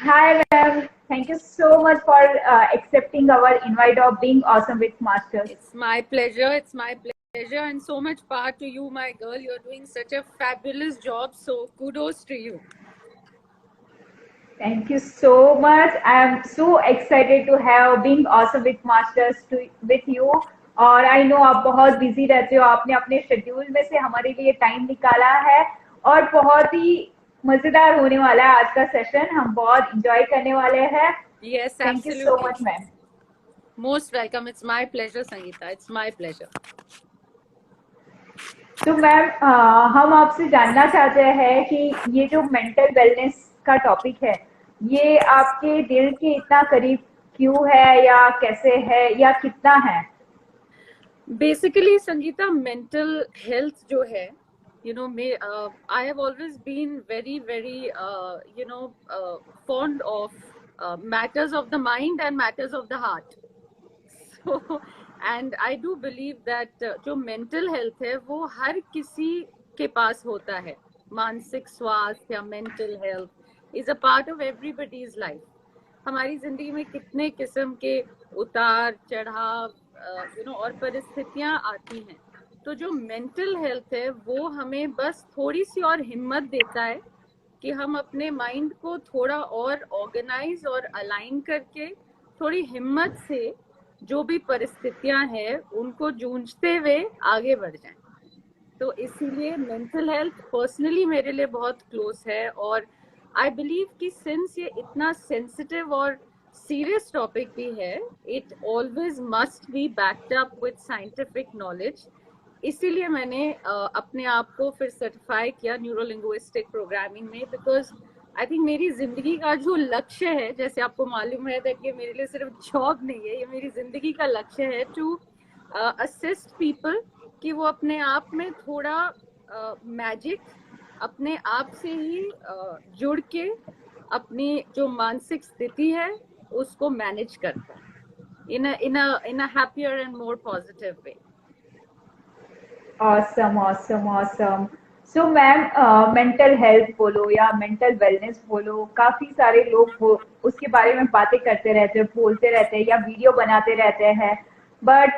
Hi, ma'am. Thank you so much for accepting our invite of being awesome with masters. It's my pleasure. It's my pleasure, and so much power to you, my girl. You're doing such a fabulous job. So kudos to you. Thank you so much. I am so excited to have being awesome with masters with you. और I know आप बहुत busy रहते हो, आपने अपने schedule में से हमारे लिए टाइम निकाला है और बहुत ही मजेदार होने वाला है आज का सेशन. हम बहुत इंजॉय करने वाले हैं. Yes, thank you so absolutely. Much ma'am. Most welcome. It's my pleasure, Sangeeta. It's my pleasure. तो मैम हम आपसे जानना चाहते हैं कि ये जो मेंटल वेलनेस का टॉपिक है, ये आपके दिल के इतना करीब क्यों है, या कैसे है, या कितना है? Basically, Sangeeta, mental health जो है, I have always been very, very, fond of matters of the mind and matters of the heart. So, and I do believe that जो mental health है वो हर किसी के पास होता है. मानसिक स्वास्थ्य या mental health is a part of everybody's life. हमारी जिंदगी में कितने किस्म के उतार चढ़ाव और परिस्थितियां आती हैं. तो जो मेंटल हेल्थ है वो हमें बस थोड़ी सी और हिम्मत देता है कि हम अपने माइंड को थोड़ा और ऑर्गेनाइज और अलाइन करके थोड़ी हिम्मत से जो भी परिस्थितियां हैं उनको जूझते हुए आगे बढ़ जाएं. तो इसीलिए मेंटल हेल्थ पर्सनली मेरे लिए बहुत क्लोज है. और आई बिलीव कि सिंस ये इतना सेंसिटिव और सीरियस टॉपिक भी है, it always must be backed up with scientific knowledge. इसीलिए मैंने अपने आप को फिर सर्टिफाई किया न्यूरोलिंग्विस्टिक प्रोग्रामिंग में, बिकॉज आई थिंक मेरी जिंदगी का जो लक्ष्य है, जैसे आपको मालूम है कि मेरे लिए सिर्फ जॉब नहीं है, ये मेरी जिंदगी का लक्ष्य है टू असिस्ट पीपल कि वो अपने आप में थोड़ा मैजिक अपने आप से ही जुड़ के अपनी जो मानसिक स्थिति है उसको मैनेज करता है in a happier and more positive way. Awesome awesome awesome. So ma'am, mental health बोलो या मेंटल वेलनेस बोलो, काफी सारे लोग वो उसके बारे में बातें करते रहते हैं, बोलते रहते हैं या वीडियो बनाते रहते हैं. बट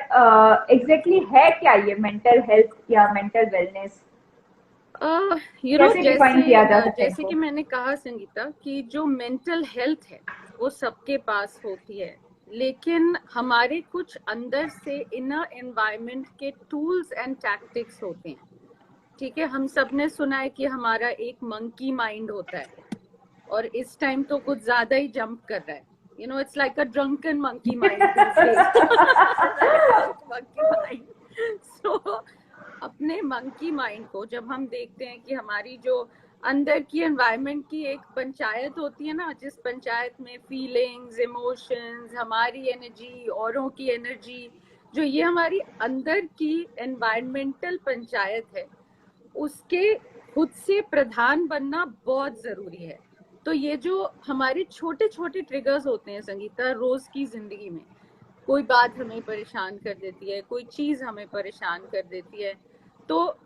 एग्जैक्टली है क्या ये मेंटल हेल्थ या मेंटल वेलनेस? कैसे डिफाइन किया जा सकता है जैसे कि इसको? मैंने कहा संगीता कि जो मेंटल हेल्थ है वो सबके पास होती है, लेकिन हमारे कुछ अंदर से इनर एनवायरनमेंट के टूल्स एंड टैक्टिक्स होते हैं. ठीक है, हम सब ने सुना है कि हमारा एक मंकी माइंड होता है और इस टाइम तो कुछ ज्यादा ही जंप कर रहा है. It's like a drunken monkey mind. So अपने मंकी माइंड को जब हम देखते हैं कि हमारी जो अंदर की एनवायरनमेंट की एक पंचायत होती है ना, जिस पंचायत में फीलिंग्स, इमोशंस, हमारी एनर्जी, औरों की एनर्जी, जो ये हमारी अंदर की एनवायरमेंटल पंचायत है, उसके खुद से प्रधान बनना बहुत जरूरी है. तो ये जो हमारे छोटे छोटे ट्रिगर्स होते हैं संगीता रोज की जिंदगी में, कोई बात हमें परेशान कर देती है, कोई चीज हमें परेशान कर देती है, तो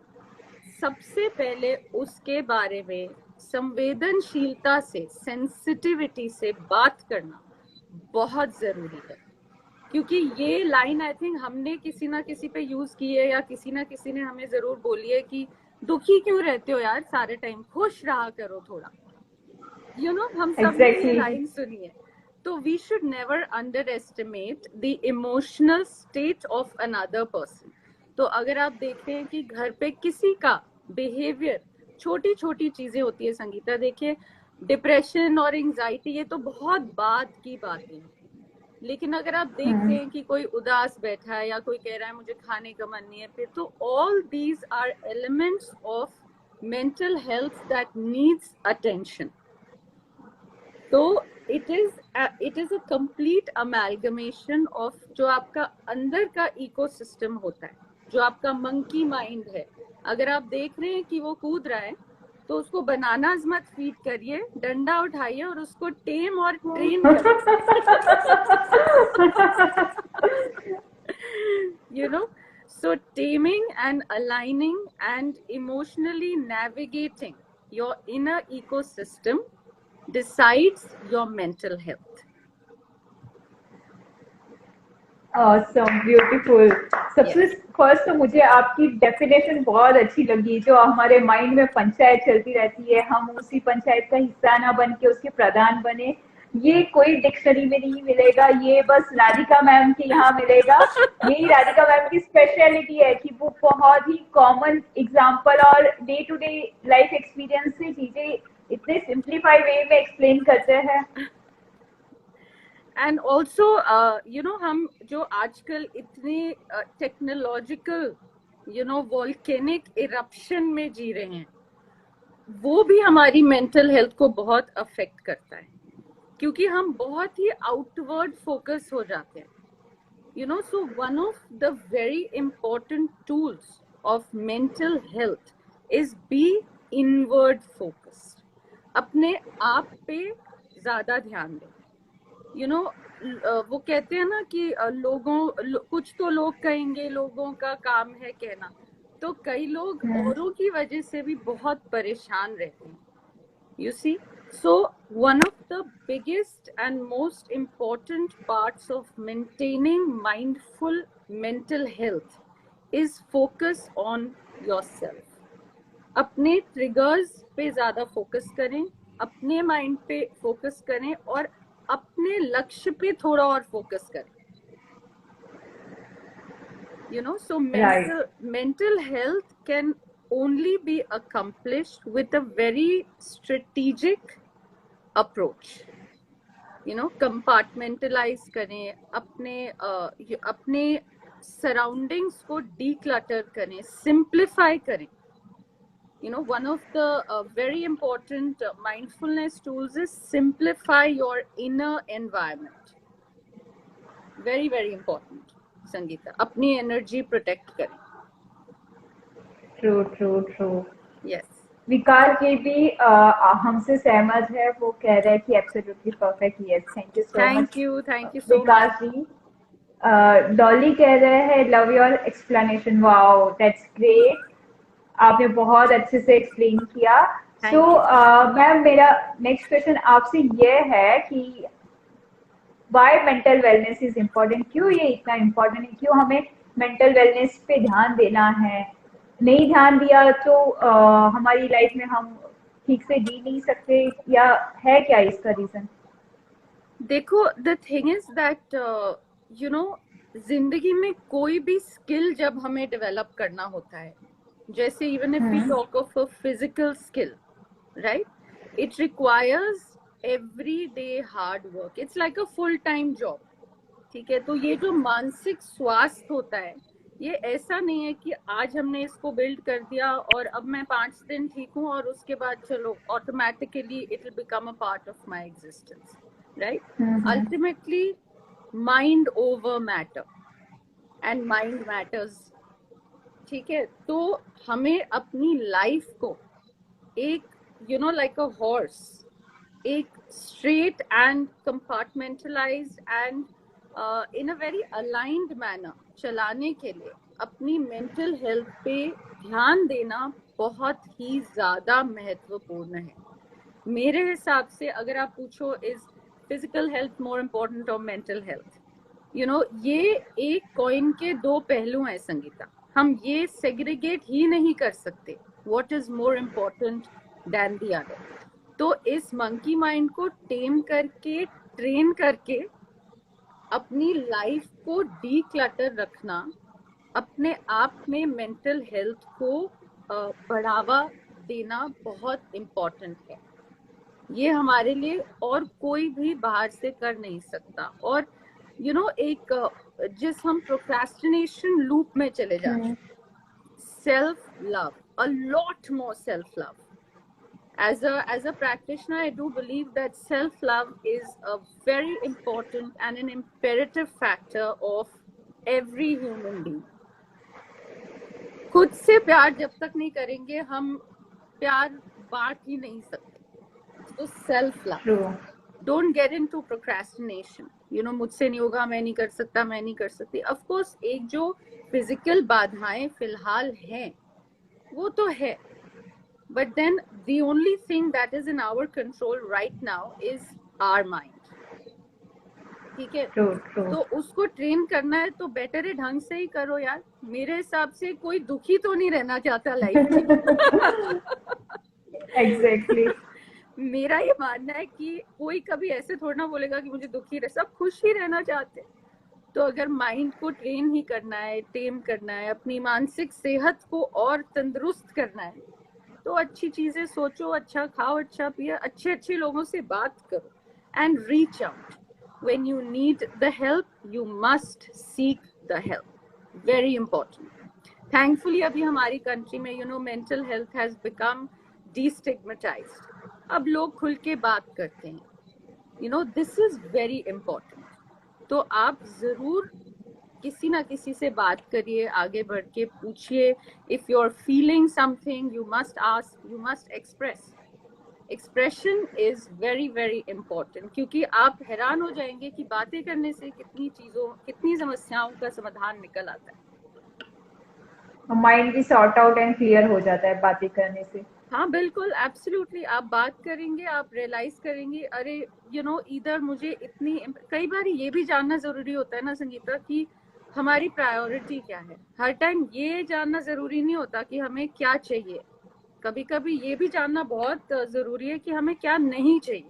सबसे पहले उसके बारे में संवेदनशीलता से, सेंसिटिविटी से बात करना बहुत जरूरी है. क्योंकि ये लाइन आई थिंक हमने किसी ना किसी पे यूज की है, या किसी ना किसी ने हमें जरूर बोली है कि दुखी क्यों रहते हो यार सारे टाइम, खुश रहा करो थोड़ा. हम सब ने ये लाइन सुनी है. तो we should never underestimate the emotional state of another person. तो अगर आप देखते हैं कि घर पे किसी का बिहेवियर, छोटी छोटी चीजें होती है संगीता, देखिए डिप्रेशन और एंजाइटी ये तो बहुत बाद की बातें हैं, लेकिन अगर आप देखते हैं कि कोई उदास बैठा है या कोई कह रहा है मुझे खाने का मन नहीं है फिर, तो all these are elements of mental health that needs attention. तो it is a complete amalgamation of जो आपका अंदर का इकोसिस्टम होता है, जो आपका मंकी माइंड है. अगर आप देख रहे हैं कि वो कूद रहा है तो उसको बनानास मत फीड करिए, डंडा उठाइए और उसको टेम और ट्रेन करिए. So taming and aligning and emotionally navigating your inner ecosystem decides your mental health. Awesome, beautiful. सबसे Yes. फर्स्ट तो मुझे आपकी डेफिनेशन बहुत अच्छी लगी, जो हमारे माइंड में पंचायत चलती रहती है, हम उसी पंचायत का हिस्सा ना बन के उसके प्रधान बने। ये कोई डिक्शनरी में नहीं मिलेगा, ये बस राधिका मैम के यहाँ मिलेगा। यही राधिका मैम की स्पेशलिटी है कि वो बहुत ही कॉमन एग्जाम्पल और day to day life experience से चीजें इतने सिंप्लीफाइड वे में एक्सप्लेन करते हैं। एंड ऑल्सो हम जो आजकल इतने टेक्नोलॉजिकल वोल्केनिक इरप्शन में जी रहे हैं, वो भी हमारी मेंटल हेल्थ को बहुत अफेक्ट करता है, क्योंकि हम बहुत ही आउटवर्ड फोकस हो जाते हैं। So one of the very important tools of mental health is be inward focus. अपने आप पे ज्यादा ध्यान दें। वो कहते हैं ना कि कुछ तो लोग कहेंगे, लोगों का काम है कहना, तो कई लोग औरों की वजह से भी बहुत परेशान रहते हैं। You see, so one of the biggest and most important parts of maintaining mindful mental health is focus on yourself. अपने ट्रिगर्स पे ज्यादा फोकस करें, अपने माइंड पे फोकस करें और अपने लक्ष्य पे थोड़ा और फोकस करें। So mental health can only be accomplished with a very strategic approach. Compartmentalize करें, अपने सराउंडिंग्स को declutter करें, simplify करें। One of the very important mindfulness tools is simplify your inner environment. Very, very important, Sangeeta. अपनी energy protect करें। True true true. Yes. Vikas ji भी हमसे सहमत है, वो कह रहे हैं कि absolutely perfect. Yes, thank you so much. Thank you so much Vikas ji. Dolly कह रहे हैं love your explanation. Wow, that's great, आपने बहुत अच्छे से एक्सप्लेन किया। सो मैम, मेरा नेक्स्ट क्वेश्चन आपसे ये है कि why mental wellness is important, क्यों ये इतना इम्पोर्टेंट है, क्यों हमें मेंटल वेलनेस पे ध्यान देना है? नहीं ध्यान दिया तो हमारी लाइफ में हम ठीक से जी नहीं सकते, या है क्या इसका रीजन? देखो, द थिंग इज दैट जिंदगी में कोई भी स्किल जब हमें डेवलप करना होता है, जैसे even if we talk of a physical skill, right, it requires everyday hard work. It's like a full time job. ठीक है, तो ये जो मानसिक स्वास्थ्य होता है, ये ऐसा नहीं है कि आज हमने इसको बिल्ड कर दिया और अब मैं 5 दिन ठीक हूँ और उसके बाद चलो automatically it will become a part of my existence, right? Ultimately mind over matter and mind matters. ठीक है, तो हमें अपनी लाइफ को एक लाइक अ हॉर्स, एक straight and compartmentalised and in a very aligned manner चलाने के लिए अपनी मेंटल हेल्थ पे ध्यान देना बहुत ही ज्यादा महत्वपूर्ण है। मेरे हिसाब से अगर आप पूछो is physical health more important और मेंटल हेल्थ, ये एक कॉइन के दो पहलू हैं संगीता। हम ये सेग्रीगेट ही नहीं कर सकते what is more important then the other. तो इस मंकी माइंड को टेम करके, ट्रेन करके अपनी लाइफ को डीक्लटर रखना अपने आप में मेंटल हेल्थ को बढ़ावा देना बहुत इम्पोर्टेंट है। ये हमारे लिए और कोई भी बाहर से कर नहीं सकता। और एक जिस हम प्रोक्रेस्टिनेशन लूप में चले जाते हैं, self love, a lot more self love. As a practitioner, I do believe that self-love is a very important and an imperative factor of every human being. खुद से प्यार जब तक नहीं करेंगे हम प्यार बांट ही नहीं सकते। तो self love, don't get into procrastination. मुझसे नहीं होगा, मैं नहीं कर सकता, मैं नहीं कर सकती। ऑफ कोर्स एक जो फिजिकल बाधाएं फिलहाल हैं वो तो है, but then the only thing that is in our control right now is our mind. ठीक है, तो उसको ट्रेन करना है तो बेटर है ढंग से ही करो यार. मेरे हिसाब से कोई दुखी तो नहीं रहना चाहता लाइफ में. एग्जैक्टली. मेरा ये मानना है कि कोई कभी ऐसे थोड़ा ना बोलेगा कि मुझे दुखी रहे, सब खुश ही रहना चाहते. तो अगर माइंड को ट्रेन ही करना है, टेम करना है, अपनी मानसिक सेहत को और तंदुरुस्त करना है, तो अच्छी चीजें सोचो, अच्छा खाओ, अच्छा पियो, अच्छे अच्छे लोगों से बात करो, and reach out. When you need the help, you must seek the help. Very important. Thankfully, अभी हमारी कंट्री में mental health has become destigmatized. अब लोग खुल के बात करते हैं. This is very important. तो आप जरूर किसी ना किसी से बात करिए, आगे बढ़ के पूछिए. If you're feeling something, you must ask, you must express. Expression is very very important, क्योंकि आप हैरान हो जाएंगे कि बातें करने से कितनी समस्याओं का समाधान निकल आता है. माइंड भी सॉर्ट आउट एंड क्लियर हो जाता है बातें करने से. हाँ बिल्कुल, एब्सोल्युटली. आप बात करेंगे, आप रियलाइज करेंगे, अरे इधर मुझे इतनी. कई बार ये भी जानना जरूरी होता है ना संगीता, कि हमारी प्रायोरिटी क्या है. हर टाइम ये जानना जरूरी नहीं होता कि हमें क्या चाहिए. कभी कभी ये भी जानना बहुत जरूरी है कि हमें क्या नहीं चाहिए.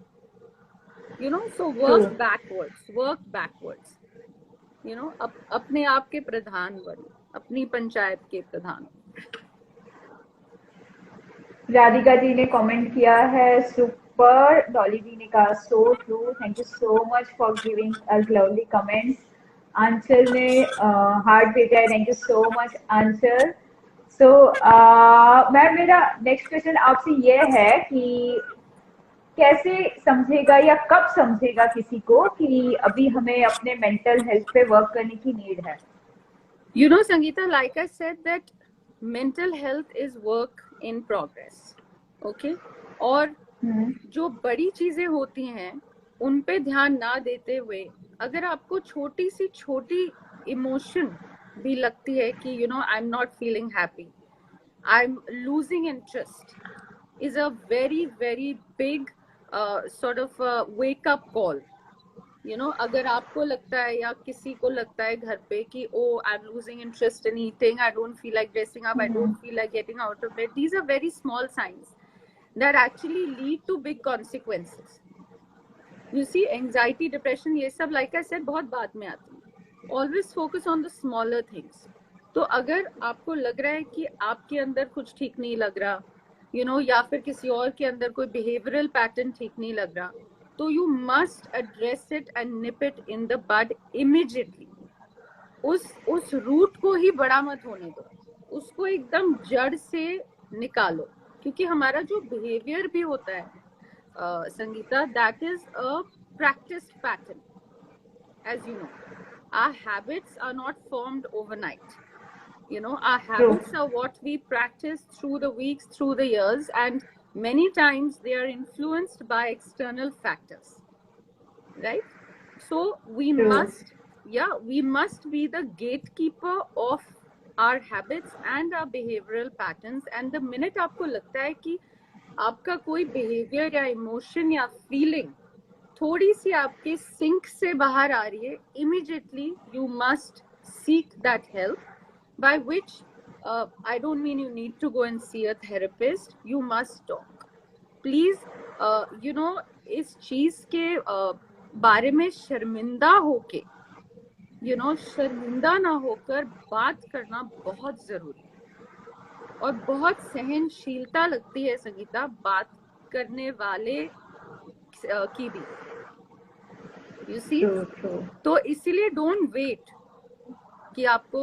So work backwards. अपने आप के प्रधान बनो, अपनी पंचायत के प्रधान. राधिका जी ने कमेंट किया है, सुपर. डॉली जी ने कहा so true, thank you so much for giving us lovely comments. Anchal ने हार्ट भेजा है, thank you so much Anchal. So ma'am, मेरा नेक्स्ट क्वेश्चन आपसे ये है कि कैसे समझेगा या कब समझेगा किसी को कि अभी हमें अपने मेंटल हेल्थ पे वर्क करने की नीड है. Sangeeta, like I said that mental health is work in progress. Okay, और जो बड़ी चीजें होती हैं उन पे ध्यान ना देते हुए अगर आपको छोटी इमोशन भी लगती है कि I am not feeling happy, I am losing interest, is a very very big sort of wake up call. अगर आपको लगता है या किसी को लगता है घर पे कि I am losing interest in eating, I don't feel like dressing up, I don't feel like getting out of bed, these are very small signs that actually lead to big consequences. You see, anxiety, depression, ये सब like I said बहुत बाद में आती है. Always focus on the smaller things. तो अगर आपको लग रहा है कि आपके अंदर कुछ ठीक नहीं लग रहा, या फिर किसी और के अंदर कोई बिहेवियरल पैटर्न ठीक नहीं लग रहा, तो you must address it and nip it in the bud immediately. उस रूट को ही बड़ा मत होने दो, उसको एकदम जड़ से निकालो. क्योंकि हमारा जो बिहेवियर भी होता है Sangeeta, that is a practised pattern. As you know, our habits are not formed overnight. Our habits are what we practice through the weeks, through the years, and many times they are influenced by external factors, right? So we must be the gatekeeper of our habits and our behavioral patterns. And the minute आपको लगता है कि आपका कोई behavior या emotion या feeling थोड़ी सी आपके सिंक से बाहर आ रही है, immediately you must seek that help, by which I don't mean you need to go and see a therapist, you must talk. Please, इस चीज के बारे में शर्मिंदा होके, शर्मिंदा ना होकर बात करना बहुत जरूरी है. और बहुत सहनशीलता लगती है संगीता बात करने वाले की भी. You see? True. तो इसीलिए डोंट वेट कि आपको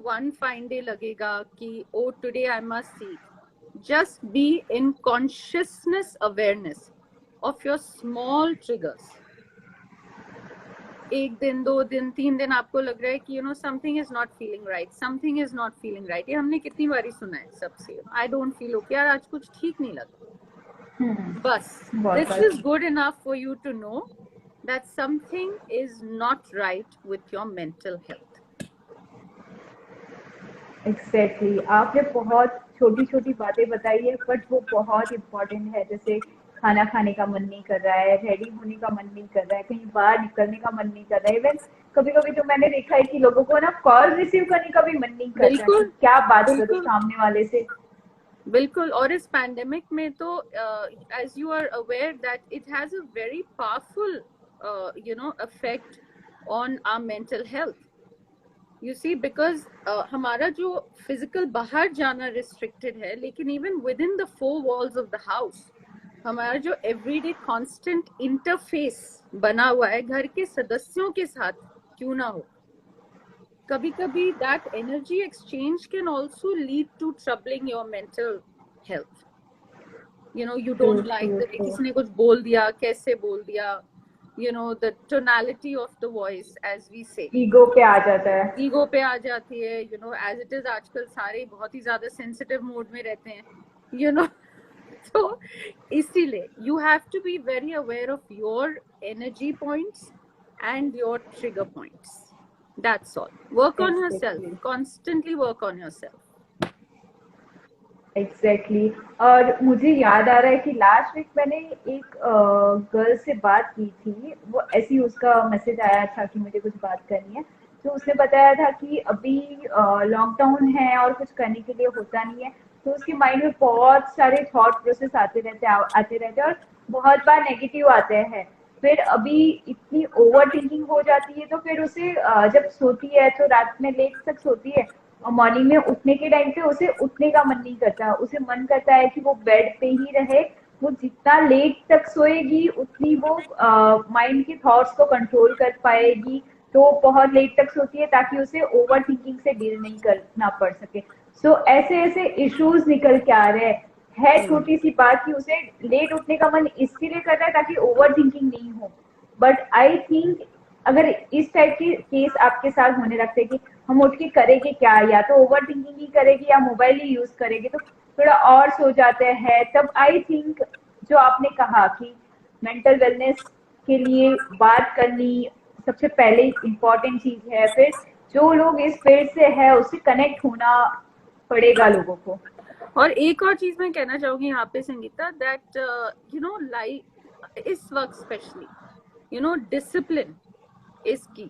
वन फाइन डे लगेगा कि today I must seek. Just be in consciousness awareness of your small triggers. 1 दिन, 2 दिन, 3 दिन आपको लग रहा है कि something is not feeling right, something is not feeling right. ये हमने कितनी बारी सुना है सबसे, आई डोंट फील ओके, यार आज कुछ ठीक नहीं लगा. बस this is good enough for you to know that something is not right with your mental health. Exactly. आपने बहुत छोटी छोटी बातें बताई है, बट वो बहुत इम्पोर्टेंट है। जैसे खाना खाने का मन नहीं कर रहा है, रेडी होने का मन नहीं कर रहा है, कहीं बाहर निकलने का मन नहीं कर रहा है। इवन कभी कभी तो मैंने देखा है कि लोगों को ना कॉल रिसीव करने का भी मन नहीं करता कि बिल्कुल क्या बात करूं बिल्कुल सामने वाले से। बिल्कुल। और इस पैंडेमिक में तो as you are aware that it has a very powerful effect on our mental health. You see, because हमारा जो फिजिकल बाहर जाना रिस्ट्रिक्टेड है, लेकिन even within the four walls of the house हमारा जो एवरीडे कांस्टेंट इंटरफेस बना हुआ है घर के सदस्यों के साथ क्यों ना हो, कभी कभी that energy exchange can also lead to troubling your mental health. You don't like किसी ने कुछ बोल दिया, कैसे बोल दिया, the tonality of the voice, as we say, ego पे आ जाता है। ईगो पे आ जाती है। as it is आजकल सारे बहुत ही ज्यादा सेंसिटिव मोड में रहते हैं, तो इसीलिए you have to be very aware of your energy points and your trigger points. That's all. Work on yourself. Constantly work on yourself. Exactly और मुझे याद आ रहा है कि लास्ट वीक मैंने एक गर्ल से बात की थी। वो ऐसे ही उसका मैसेज आया था कि मुझे कुछ बात करनी है। तो उसने बताया था कि अभी लॉकडाउन है और कुछ करने के लिए होता नहीं है, तो उसके माइंड में बहुत सारे थॉट प्रोसेस आते रहते हैं और बहुत बार नेगेटिव आते हैं। फिर अभी इतनी ओवर थिंकिंग हो जाती है, तो फिर उसे जब सोती है तो रात में लेट तक सोती है और मॉर्निंग में उठने के टाइम पे उसे उठने का मन नहीं करता। उसे मन करता है कि वो बेड पे ही रहे। वो जितना लेट तक सोएगी उतनी वो माइंड के थॉट्स को कंट्रोल कर पाएगी। तो बहुत लेट तक सोती है ताकि उसे ओवर थिंकिंग से डील नहीं करना पड़ सके। सो ऐसे ऐसे इश्यूज निकल के आ रहे हैं। है छोटी सी बात कि उसे लेट उठने का मन इसलिए कर रहा है ताकि ओवर थिंकिंग नहीं हो। बट आई थिंक अगर इस टाइप के केस आपके साथ होने लगते कि हम उठ के करेंगे क्या, या तो ओवर थिंकिंग ही करेगी या मोबाइल ही यूज करेंगे, तो थोड़ा और सो जाते हैं। तब आई थिंक जो आपने कहा कि मेंटल वेलनेस के लिए बात करनी सबसे पहले इम्पोर्टेंट चीज है। फिर जो लोग इस फील्ड से है उससे कनेक्ट होना पड़ेगा लोगों को। और एक और चीज मैं कहना चाहूंगी यहाँ पे संगीता, दैट लाइक इस वक्त स्पेशली डिसिप्लिन इज की।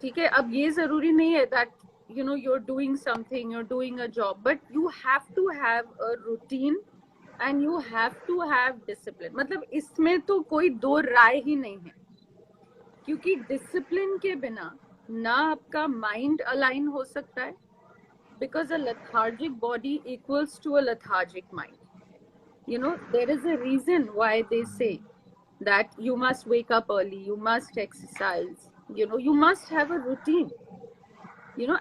ठीक है, अब ये जरूरी नहीं है that you're doing something, you're doing a job, but you have to have a routine and you have to have discipline. मतलब इसमें तो कोई दो राय ही नहीं है, क्योंकि डिसिप्लिन के बिना ना आपका माइंड अलाइन हो सकता है, because a lethargic body equals to a lethargic mind. There is a reason why they say that you must wake up early, you must exercise, you must have a routine.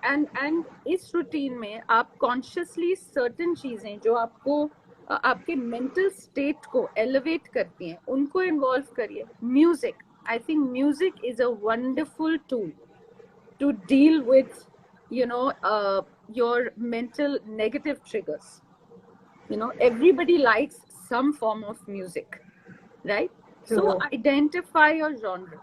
And इस routine में आप consciously certain चीजें जो आपको आपके mental state को elevate करती हैं उनको इन्वॉल्व करिए। Music, I think music is a wonderful tool to deal with your mental negative triggers. Everybody likes some form of music, right? True. So identify your genre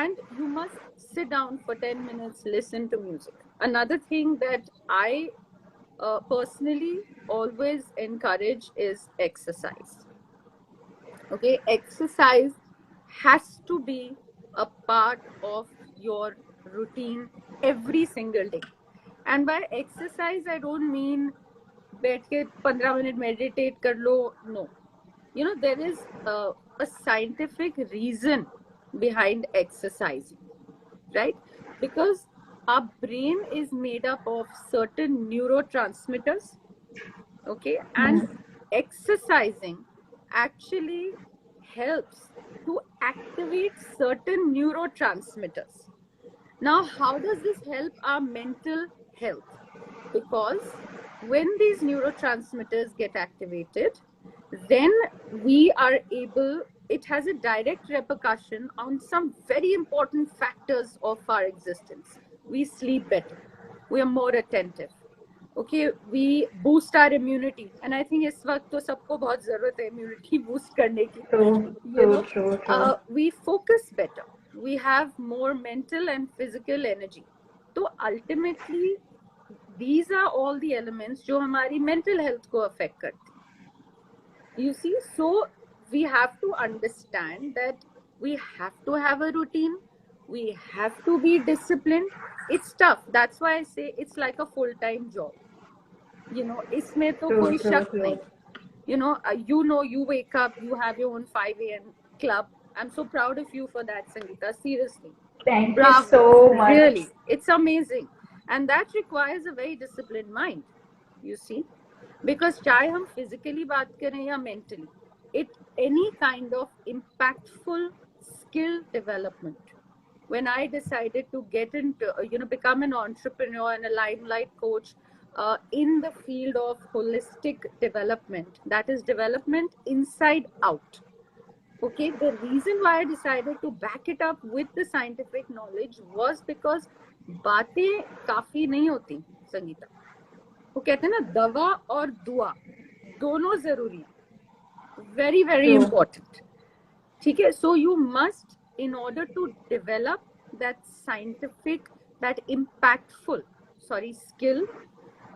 and you must sit down for 10 minutes, listen to music. Another thing that I personally always encourage is exercise. Okay, exercise has to be a part of your routine every single day. And by exercise I don't mean बैठ के 15 minute meditate कर लो, no. There is a scientific reason behind exercising, right? Because our brain is made up of certain neurotransmitters, okay? And exercising actually helps to activate certain neurotransmitters. Now, how does this help our mental health? Because when these neurotransmitters get activated, then we are able, it has a direct repercussion on some very important factors of our existence. We sleep better, we are more attentive, okay, we boost our immunity, and I think इस वक्त तो सबको बहुत जरूरत है immunity boost करने की. True. We focus better, we have more mental and physical energy. So ultimately these are all the elements जो हमारी mental health को affect करती हैं. You see, so we have to understand that we have to have a routine, we have to be disciplined. It's tough. That's why I say it's like a full-time job. You know, इसमें तो True, कोई true, शक true. नहीं. You know, you wake up, you have your own 5 a.m. club. I'm so proud of you for that, Sangeeta. Seriously. Thank you Bravo. so much. Really. It's amazing. And that requires a very disciplined mind, you see. Because चाहे हम physically बात करें या mentally, any kind of impactful skill development. When I decided to get into, become an entrepreneur and a limelight coach in the field of holistic development, that is development inside out. Okay, the reason why I decided to back it up with the scientific knowledge was because बातें काफी नहीं होती संगीता. वो कहते हैं ना, दवा और दुआ दोनों जरूरी, very very True. important. ठीक है, so you must, in order to develop that scientific, that impactful skill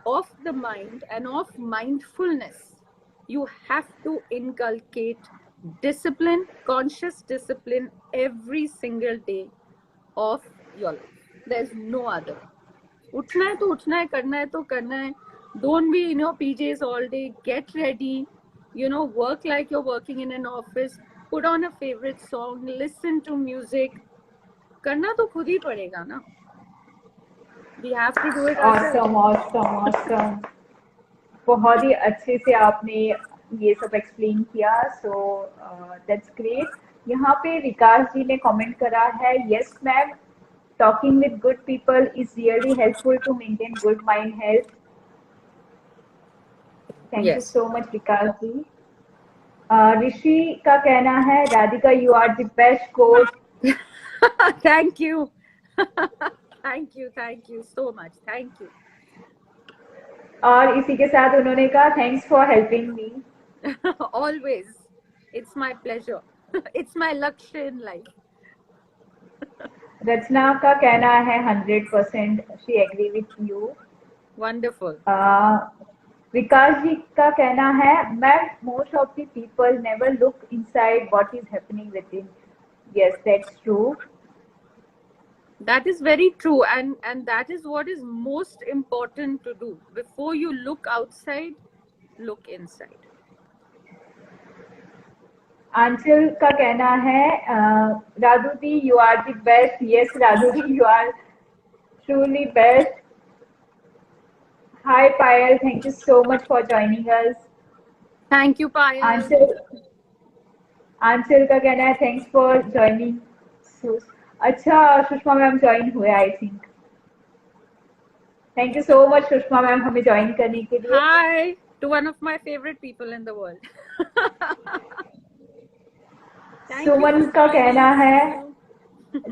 of the mind and of mindfulness, you have to inculcate discipline, conscious discipline every single day of your life. There's no other. उठना है तो उठना है, करना है तो करना है. Don't be in your PJs all day. Get ready. Work like you're working in an office. Put on a favorite song. Listen to music. करना तो खुद ही पड़ेगा ना. We have to do it ourselves. Awesome. बहुत ही अच्छे से आपने ये सब एक्सप्लेन किया. So that's great. यहाँ पे विकास जी ने कमेंट करा है, yes ma'am, talking with good people is really helpful to maintain good mind health. Thank you so much Vikas ji. Rishi का कहना है, Radhika you are the best coach. Thank you. Thank you so much. Thank you. और इसी के साथ उन्होंने कहा, thanks for helping me. Always. It's my pleasure. It's my लक्ष्य in life. रचना का कहना है 100% she agree with you. Wonderful. Vikas ji का कहना है, ma'am, most of the people never look inside what is happening within. Yes, that's true. That is very true, and that is what is most important to do. Before you look outside, look inside. Anchal का कहना है, Radhu di you are the best. Yes Radhu di, you are truly best. Hi Payal, thank you so much for joining us. Thank you, Payal. Anchal का कहना है, thanks for joining. अच्छा, Sushma ma'am join हुए I think. Thank you so much Sushma ma'am हमें join करने के लिए. Hi to one of my favorite people in the world. सुमन का कहना है,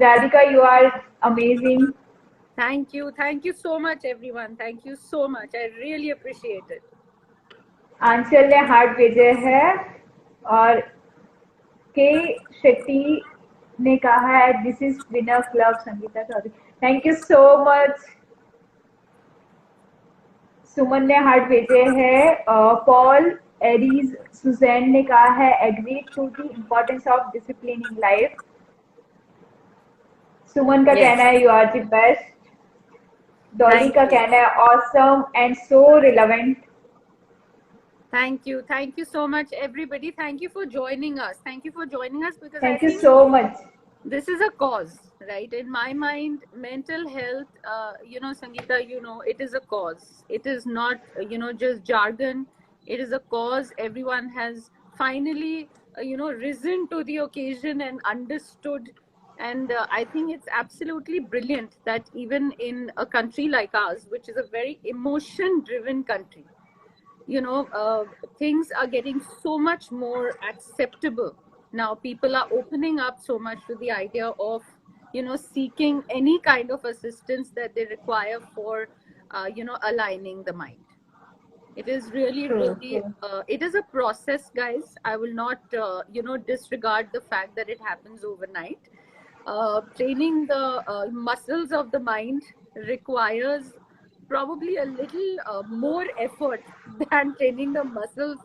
Radhika you are amazing. Thank you so much everyone. Thank you so much. I really appreciate it. आंचल ने heart भेजे है. और के शेट्टी ने कहा है, this is winner club Sangeeta Chaudhary. Thank you so much. Suman ने हार्ट भेजे हैं. पॉल एरीज सुजैन ने कहा है, agree to the importance of discipline in life. Suman का कहना है, you are the best. Dolly का कहना है, awesome and so relevant. Thank you so much everybody. Thank you for joining us. Because thank you so much. This is a cause, right? In my mind, mental health, Sangeeta, it is a cause. It is not, just jargon. It is a cause. Everyone has finally, risen to the occasion and understood. And I think it's absolutely brilliant that even in a country like ours, which is a very emotion-driven country, things are getting so much more acceptable. Now people are opening up so much to the idea of, seeking any kind of assistance that they require for, aligning the mind. It is really, it is a process, guys. I will not, disregard the fact that it happens overnight. Training the muscles of the mind requires probably a little more effort than training the muscles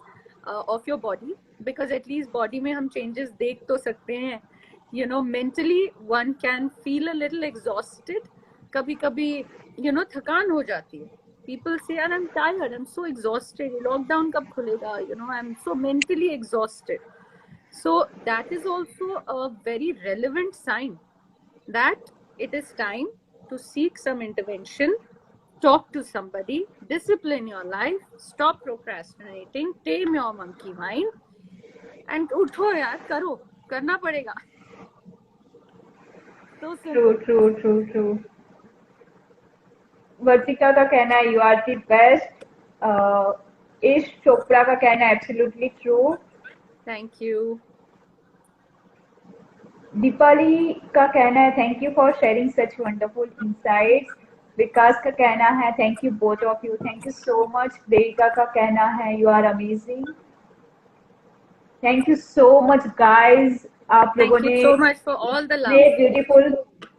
of your body, because at least body में हम changes देख तो सकते हैं. You know, mentally one can feel a little exhausted. कभी-कभी थकान हो जाती है. People say, I'm tired, I'm so exhausted. Lockdown कब खुलेगा? I'm so mentally exhausted. So that is also a very relevant sign that it is time to seek some intervention, talk to somebody, discipline your life, stop procrastinating, tame your monkey mind, and उठो यार, करो, करना पड़ेगा. So simple. True. वर्तिका का कहना है you are the best. Ish Chopra का कहना है absolutely true. Thank you. Deepali का कहना है thank you for sharing such wonderful insights. Vikas का कहना है thank you both of you, thank you so much. Devika का कहना है you are amazing. Thank you so much guys. आप लोगों ने so much for all the love.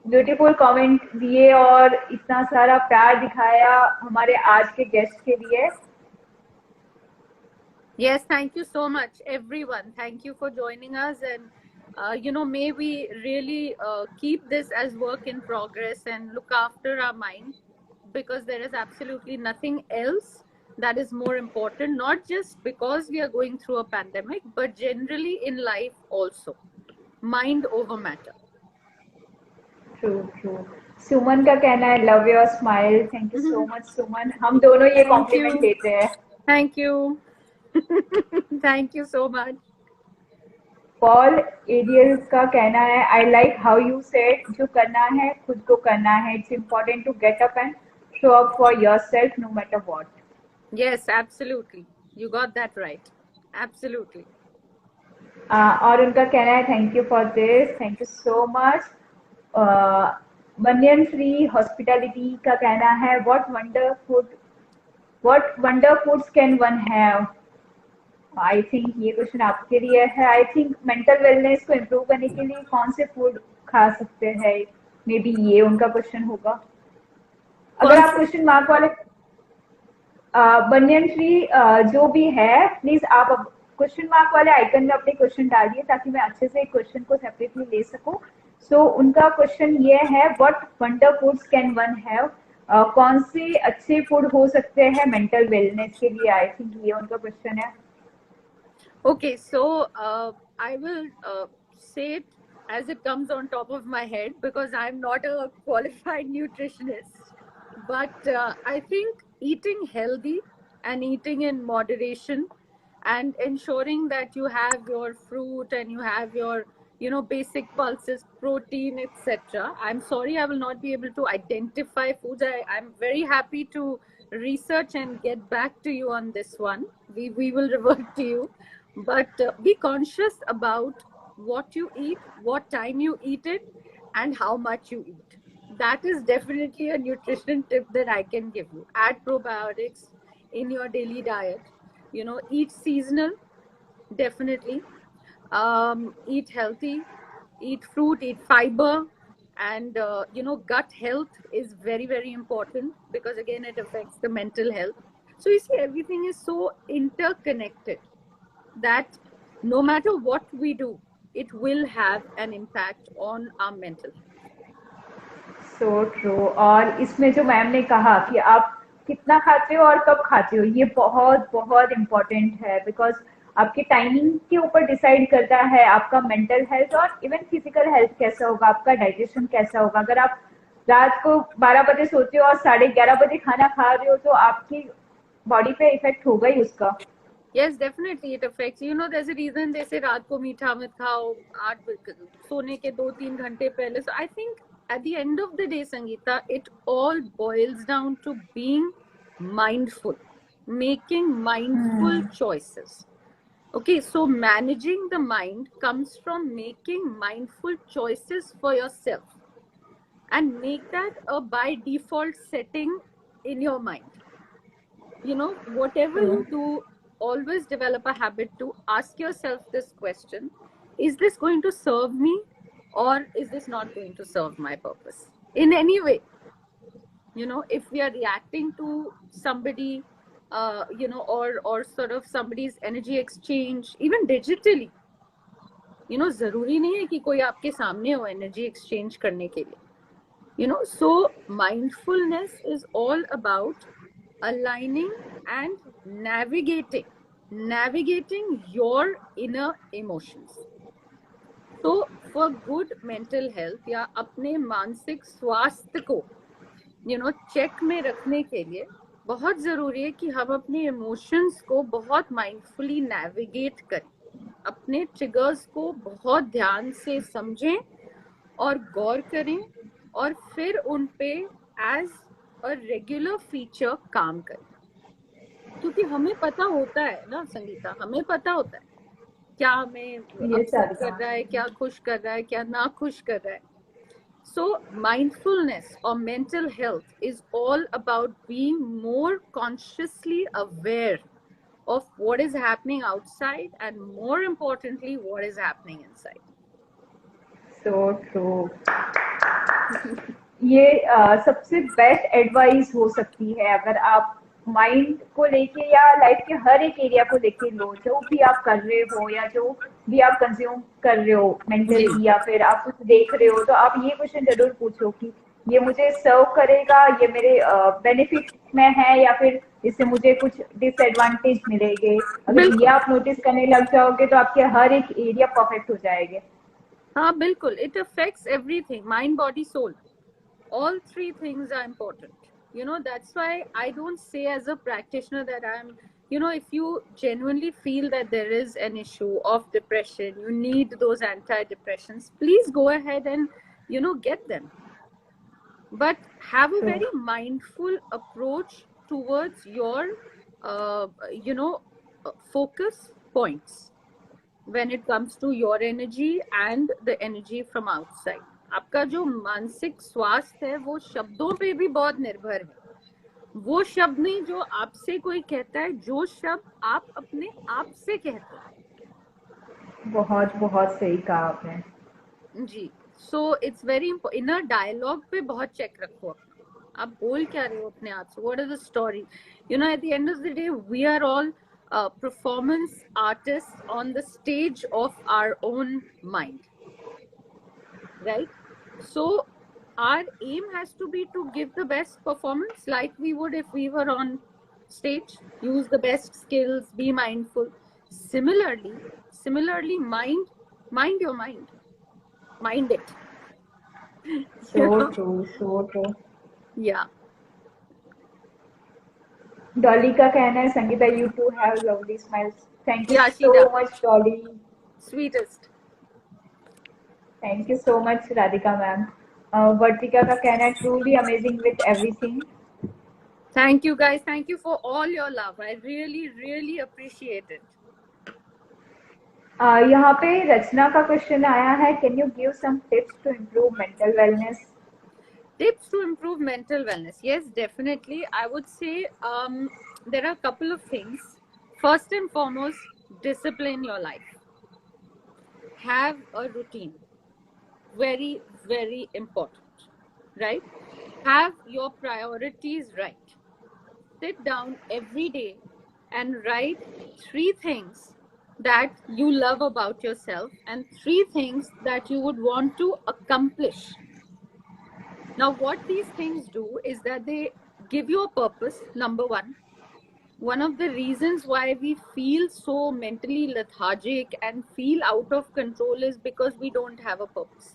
Beautiful comment दिए और इतना सारा प्यार दिखाया हमारे आज के गेस्ट के लिए. Yes, thank you so much, everyone. Thank you for joining us, and may we really keep this as work in progress and look after our mind, because there is absolutely nothing else that is more important, not just because we are going through a pandemic, but generally in life also. Mind over matter. True. सुमन का कहना है love your smile. Thank you so much Suman. हम दोनों ये compliment देते हैं. Thank you. Thank you so much. Paul Ariel का कहना है I like how you said जो करना है खुद को करना है. It's important to get up and show up for yourself no matter what. Yes, absolutely. You got that right. Absolutely. और उनका कहना है thank you for this. Thank you so much. Banyan free hospitality का कहना है what wonder foods can one have. I think ये question आपके लिए है. आई थिंक मेंटल वेलनेस को इम्प्रूव करने के लिए कौन से फूड खा सकते हैं, मे बी ये उनका क्वेश्चन होगा. अगर आप क्वेश्चन मार्क वाले बनियन फ्री जो भी है प्लीज आप क्वेश्चन मार्क वाले आइकन में अपने क्वेश्चन डालिए ताकि मैं अच्छे से क्वेश्चन को सेपरेटली ले सकूं. सो उनका क्वेश्चन ये है what wonder foods can one have. कौन से अच्छे फूड हो सकते हैं मेंटल वेलनेस के लिए. आई थिंक ये उनका क्वेश्चन है. Okay, so I will say it as it comes on top of my head, because I'm not a qualified nutritionist. But I think eating healthy and eating in moderation and ensuring that you have your fruit and you have your basic pulses, protein, etc. I'm sorry, I will not be able to identify foods. I'm very happy to research and get back to you on this one. We will revert to you. But be conscious about what you eat, what time you eat it, and how much you eat. That is definitely a nutrition tip that I can give you. Add probiotics in your daily diet. Eat seasonal, definitely. Eat healthy, eat fruit, eat fiber, and gut health is very, very important, because again it affects the mental health. So you see, everything is so interconnected that no matter what we do, it will have an impact on our mental health. So true. और इसमें जो ma'am ने कहा कि आप कितना खाते हो और कब खाते हो, ये बहुत बहुत इम्पोर्टेंट है, बिकॉज आपके टाइमिंग के ऊपर डिसाइड करता है आपका मेंटल हेल्थ और इवन फिजिकल हेल्थ कैसा होगा, आपका डाइजेशन कैसा होगा. अगर आप रात को 12 बजे सोते हो और 11:30 बजे खाना खा रहे हो तो आपकी बॉडी पे इफेक्ट होगा ही उसका. Yes, definitely it affects. There's a reason they say रात को मीठा मत खाओ, 8 सोने के 2-3 घंटे पहले. So I think at the end of the day, Sangeeta, it all boils down to being mindful, making mindful choices. Okay, so managing the mind comes from making mindful choices for yourself, and make that a by default setting in your mind. Whatever you do, always develop a habit to ask yourself this question: is this going to serve me, or is this not going to serve my purpose in any way? if we are reacting to somebody, or sort of somebody's energy exchange, even digitally, जरूरी नहीं है कि कोई आपके सामने हो energy exchange करने के लिए, so mindfulness is all about aligning and navigating your inner emotions. तो for good mental health या अपने मानसिक स्वास्थ्य को चेक में रखने के लिए बहुत जरूरी है कि हम अपने इमोशंस को बहुत माइंडफुली नेविगेट करें, अपने ट्रिगर्स को बहुत ध्यान से समझें और गौर करें, और फिर उन पे एज अ रेगुलर फीचर काम करें। क्योंकि हमें पता होता है ना संगीता, हमें पता होता है क्या हमें अपसेट कर रहा है, क्या खुश कर रहा है, क्या ना खुश कर रहा है। So mindfulness or mental health is all about being more consciously aware of what is happening outside and more importantly what is happening inside. So true. ये सबसे बेस्ट एडवाइस हो सकती है अगर आप माइंड को लेके या लाइफ के हर एक एरिया को लेके लो, जो भी आप कर रहे हो या जो भी आप कंज्यूम कर रहे हो मेंटली, या फिर आप कुछ देख रहे हो, तो आप ये क्वेश्चन जरूर पूछो कि ये मुझे सर्व करेगा, ये मेरे बेनिफिट में है, या फिर इससे मुझे कुछ डिसएडवांटेज मिलेंगे। अगर ये आप नोटिस करने लग जाओगे तो आपके हर एक एरिया परफेक्ट हो जाएंगे। हाँ बिल्कुल, it affects everything, mind body soul, all three things are important. That's why I don't say as a practitioner that I'm, if you genuinely feel that there is an issue of depression, you need those antidepressants, please go ahead and get them, but have a very mindful approach towards your focus points when it comes to your energy and the energy from outside. आपका जो मानसिक स्वास्थ्य है वो शब्दों पे भी बहुत निर्भर है। वो शब्द नहीं जो आपसे कोई कहता है, जो शब्द आप अपने आप से कहते हैं। बहुत बहुत सही कहा आपने ji. So it's very important, inner dialogue पे बहुत चेक रखो, आप बोल क्या रहे हो अपने आप से, what is the story. At the end of the day we are all performance artists on the stage of our own mind, right? So our aim has to be to give the best performance like we would if we were on stage, use the best skills, be mindful. Similarly mind your mind, mind it. so true yeah. Dolly का कहना है, Sangeeta you too have lovely smiles. Thank you so much Dolly, sweetest. Thank you so much Radhika ma'am. Vartika का कहना है, truly amazing with everything. Thank you guys, thank you for all your love, I really appreciate it. यहाँ पे रचना का question आया है, can you give some tips to improve mental wellness? Tips to improve mental wellness? Yes, definitely. I would say there are a couple of things. First and foremost, discipline your life. Have a routine. Very, very important, right? Have your priorities right. Sit down every day and write 3 things that you love about yourself and 3 things that you would want to accomplish. Now, what these things do is that they give you a purpose, number one. One of the reasons why we feel so mentally lethargic and feel out of control is because we don't have a purpose.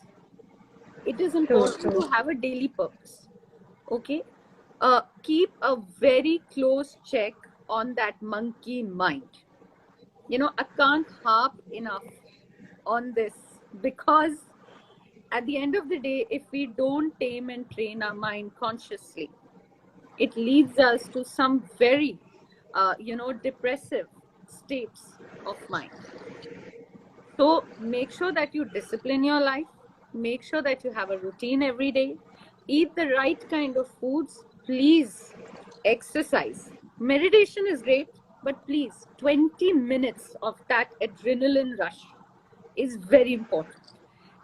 It is important to have a daily purpose. Okay? Keep a very close check on that monkey mind. I can't harp enough on this because at the end of the day, if we don't tame and train our mind consciously, it leads us to some very, depressive states of mind. So make sure that you discipline your life. Make sure that you have a routine every day. Eat the right kind of foods. Please exercise. Meditation is great, but please, 20 minutes of that adrenaline rush is very important.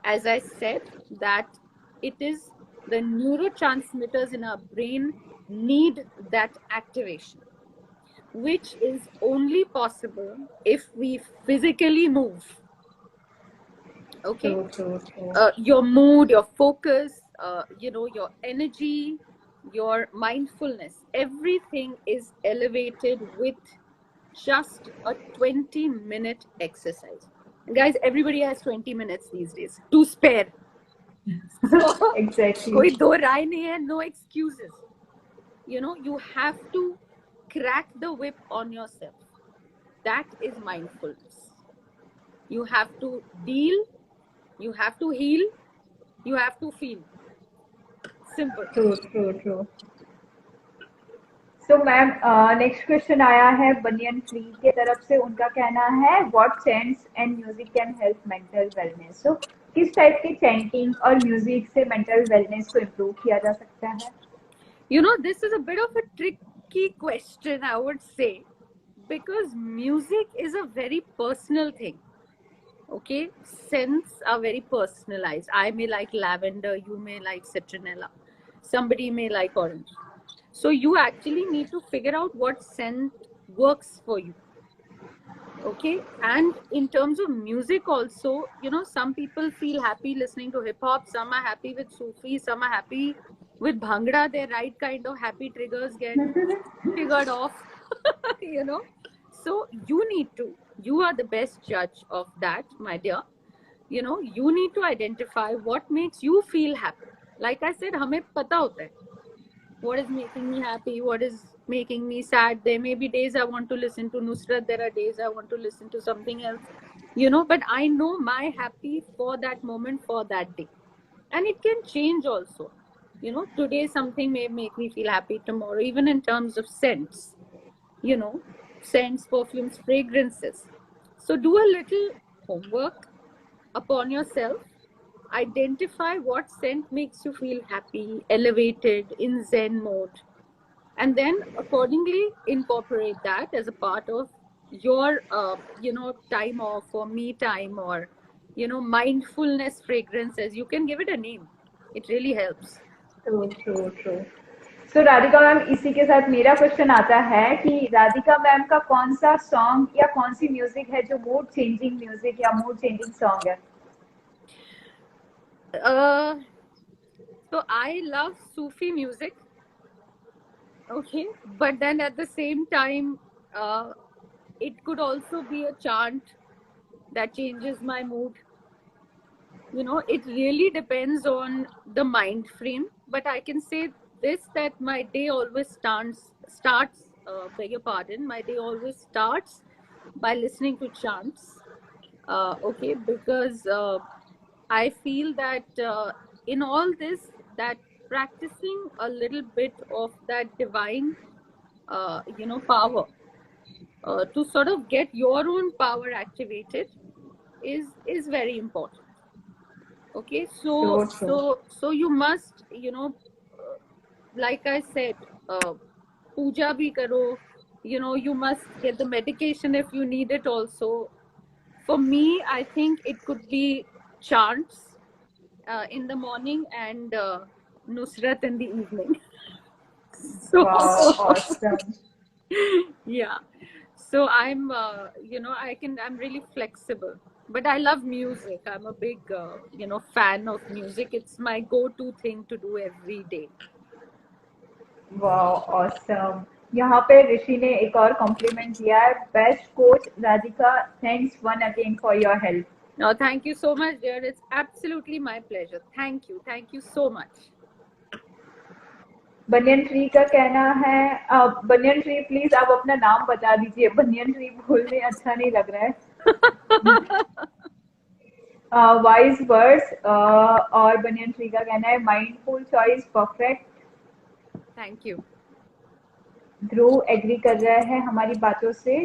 As I said, that it is the neurotransmitters in our brain need that activation, which is only possible if we physically move. Okay. True. Your mood, your focus, your energy, your mindfulness, everything is elevated with just a 20-minute exercise. And guys, everybody has 20 minutes these days to spare. So, Exactly. कोई दो राय नहीं है, no excuses. You have to crack the whip on yourself. That is mindfulness. You have to deal, you have to heal, you have to feel. Simple. True. So ma'am next question आया है banyan tree के तरफ से. उनका कहना है what chants and music can help mental wellness. So किस type के चैंटिंग और म्यूजिक से मेंटल वेलनेस को इम्प्रूव किया जा सकता है? This is a bit of a tricky question, I would say, because music is a very personal thing. Okay, scents are very personalized. I may like lavender, you may like citronella, somebody may like orange. So you actually need to figure out what scent works for you. Okay, and in terms of music also, some people feel happy listening to hip hop, some are happy with Sufi, some are happy with Bhangra. Their right kind of happy triggers get triggered off. So you are the best judge of that, my dear. You need to identify what makes you feel happy. Like I said, हमें पता होता है what is making me happy, what is making me sad. There may be days I want to listen to Nusrat, there are days I want to listen to something else, but I know my happy for that moment, for that day. And it can change also. Today something may make me feel happy, tomorrow, even in terms of scents, scents, perfumes, fragrances. So do a little homework upon yourself. Identify what scent makes you feel happy, elevated, in Zen mode, and then accordingly incorporate that as a part of your time off or me time or mindfulness fragrances. You can give it a name. It really helps. True. So Radhika ma'am, इसी के साथ मेरा question आता है कि Radhika ma'am का कौन सा सॉन्ग या कौन सी म्यूजिक है जो मूड चेंजिंग म्यूजिक या मूड चेंजिंग सॉन्ग है? So I love Sufi music. Okay, but then at the same time, it could also be a chant that changes my mood. It really depends on the mind frame. But I can say this, that my day always starts, beg your pardon, my day always starts by listening to chants. Okay, because I feel that in all this, that practicing a little bit of that divine, power, to sort of get your own power activated is very important. Okay, so you must, like I said, puja bhi karo. You must get the medication if you need it also. For me, I think it could be chants in the morning and Nusrat in the evening. So, wow, awesome. Yeah. So I'm, I'm really flexible. But I love music. I'm a big, fan of music. It's my go-to thing to do every day. Wow, awesome. यहाँ पे ऋषि ने एक और complement दिया है. Best coach Radhika, thanks one again for your help. No, thank you so much, dear. It's absolutely my pleasure. Thank you so much. Banyan tree का कहना है, बनियन ट्री प्लीज आप अपना नाम बता दीजिए. बनियन ट्री बोलने अच्छा नहीं लग रहा है. वाइज वर्ड्स, और बनियन ट्री का कहना है mindful choice perfect. Thank you. Dhruv agree कर रहा है हमारी बातों से.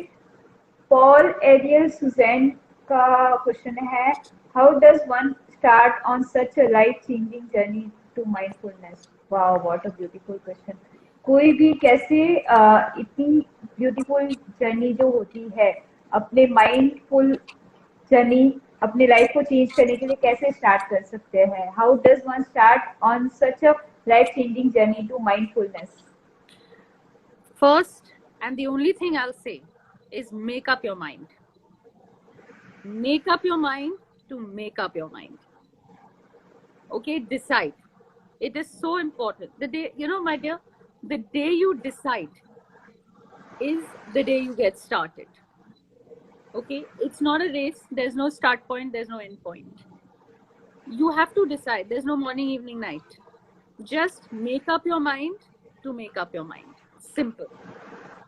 पॉल एरियल सुजैन का क्वेश्चन है how does one start on such a life changing journey to mindfulness. Wow, what a beautiful question. कोई भी कैसे इतनी ब्यूटीफुल जर्नी जो होती है अपने माइंडफुल जर्नी अपनी लाइफ को चेंज करने के लिए कैसे स्टार्ट कर सकते हैं? How does one start on such a life changing journey to mindfulness? First, and the only thing I'll say is make up your mind. Make up your mind to make up your mind. Okay, decide. It is so important. The day, my dear, the day you decide is the day you get started. Okay, it's not a race. There's no start point, there's no end point. You have to decide. There's no morning, evening, night. Just make up your mind to make up your mind. Simple.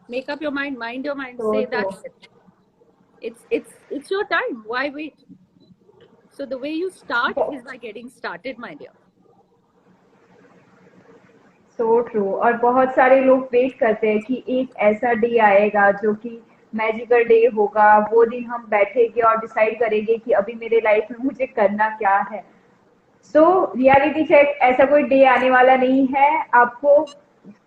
Make up your mind your mind, say that's it. It's your time. Why wait? So the way you start is by getting started, my dear. So true. और बहुत सारे लोग wait करते हैं कि एक ऐसा day आएगा जो कि मैजिकल डे होगा, वो दिन हम बैठेंगे और डिसाइड करेंगे कि अभी मेरे लाइफ में मुझे करना क्या है। सो रियलिटी चेक, ऐसा कोई डे आने वाला नहीं है। आपको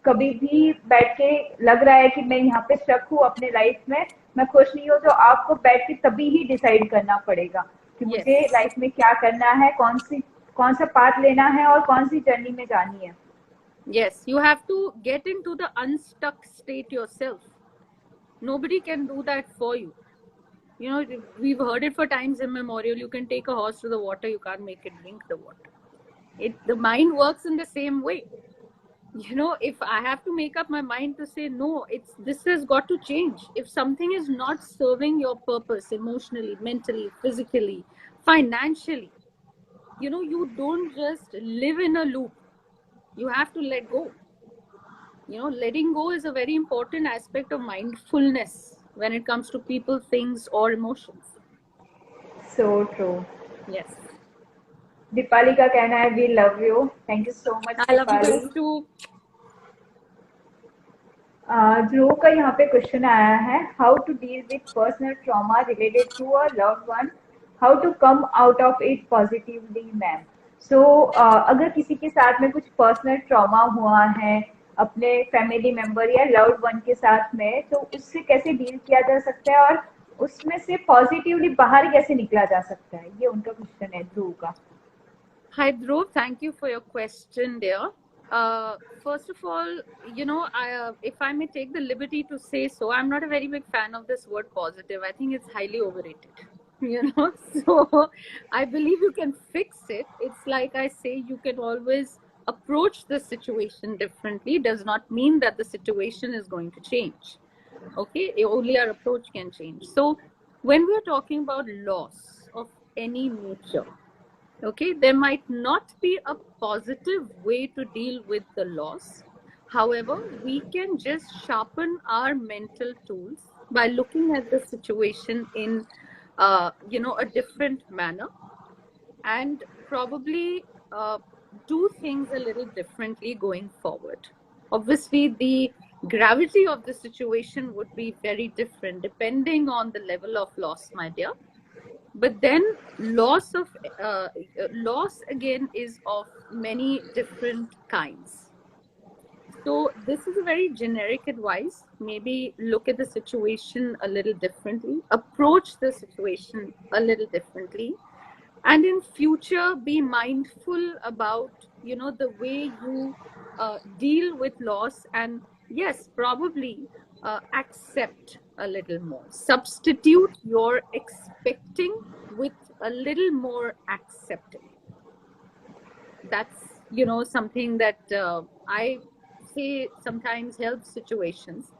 कभी भी बैठ के लग रहा है कि मैं यहाँ पे स्टक हूँ अपने लाइफ में, मैं खुश नहीं हूँ, तो आपको बैठ के तभी ही डिसाइड करना पड़ेगा कि मुझे लाइफ में क्या करना है, कौन सा पाथ लेना है और कौन सी जर्नी में जानी है। Yes, you have to get into the unstuck state yourself. Nobody can do that for you. You know, we've heard it for times immemorial. You can take a horse to the water, you can't make it drink the water. The mind works in the same way. You know, if I have to make up my mind to say no, this has got to change. If something is not serving your purpose emotionally, mentally, physically, financially, you don't just live in a loop. You have to let go. Letting go is a very important aspect of mindfulness when it comes to people, things, or emotions. So true. Yes. Deepali का कहना है we love you. Thank you so much. I love you guys too. ध्रुव का यहाँ पे question आया है, how to deal with personal trauma related to a loved one, how to come out of it positively ma'am. So अगर किसी के साथ में कुछ पर्सनल ट्रॉमा हुआ है अपने फैमिली मेंबर या लव्ड वन के साथ में, तो उससे कैसे डील किया जा सकता है और उसमें से पॉजिटिवली बाहर कैसे निकला जा सकता है, ये उनका क्वेश्चन है ध्रुव का। Hi Dhruv, thank you for your question, dear. First of all, if I may take the liberty to say so, I'm not a very big fan of this word positive. I think it's highly overrated. So I believe you can fix it. It's like I say, you can always approach the situation differently. Does not mean that the situation is going to change. Okay, only our approach can change. So when we're talking about loss of any nature, okay, there might not be a positive way to deal with the loss. However, we can just sharpen our mental tools by looking at the situation in a different manner, and probably do things a little differently going forward. Obviously, the gravity of the situation would be very different depending on the level of loss, my dear. But then loss again is of many different kinds. So this is a very generic advice. Maybe look at the situation a little differently, approach the situation a little differently, and in future be mindful about the way you deal with loss, and yes, probably accept a little more. Substitute your expecting with a little more accepting. That's something that I say sometimes helps situations.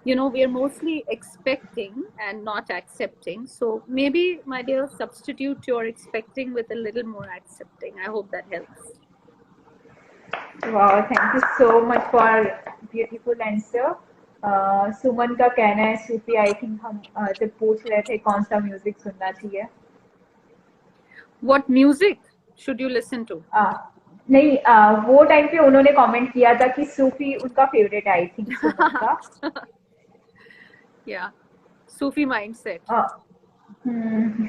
We are mostly expecting and not accepting. So maybe, my dear, substitute your expecting with a little more accepting. I hope that helps. Wow, thank you so much for beautiful answer. सुमन का कहना है सूफी, I think हम जब पूछ रहे थे कौन सा म्यूजिक सुनना चाहिए। What music should you listen to? नहीं, वो टाइम पे उन्होंने कमेंट किया था कि सूफी उनका फेवरेट, आई थिंक सुमन का। Yeah, Sufi mindset.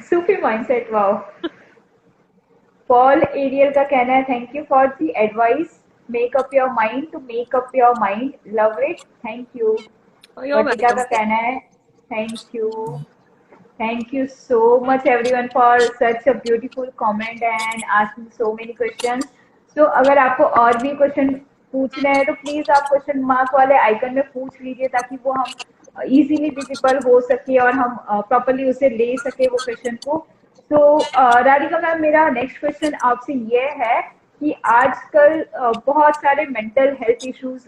Sufi mindset, wow. Paul Ariel का कहना है thank you for the advice. Make up your mind to make up your mind. Love it. Thank you. Oh, you're welcome. का कहना है thank you. Thank you so much everyone for such a beautiful comment and asking so many questions. So अगर आपको और भी question पूछने हैं तो प्लीज आप क्वेश्चन मार्क वाले आइकन में पूछ लीजिए ताकि वो हम इजीली विजिबल हो सके और हम प्रॉपरली उसे ले सके वो क्वेश्चन को. तो राधिका मैम, मेरा नेक्स्ट क्वेश्चन आपसे ये है कि आजकल बहुत सारे मेंटल हेल्थ इश्यूज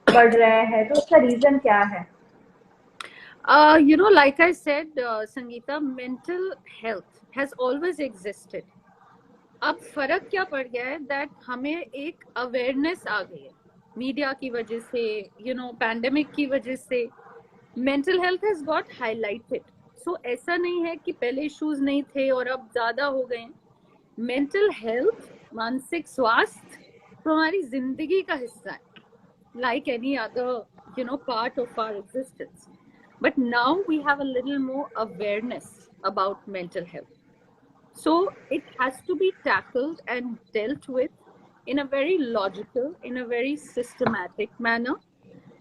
बढ़ रहे हैं, तो उसका रीजन क्या है? Like I said, Sangeeta, mental health has always existed. अब फर्क क्या पड़ गया है दैट हमें एक अवेयरनेस आ गई है मीडिया की वजह से, पैंडेमिक की वजह से mental health has got highlighted. So ऐसा नहीं है कि पहले इश्यूज नहीं थे और अब ज्यादा हो गए. मेंटल हेल्थ, मानसिक स्वास्थ्य तो हमारी जिंदगी का हिस्सा है, like any other part of our existence. But now we have a little more awareness about mental health. So it has to be tackled and dealt with in a very logical, in a very systematic manner.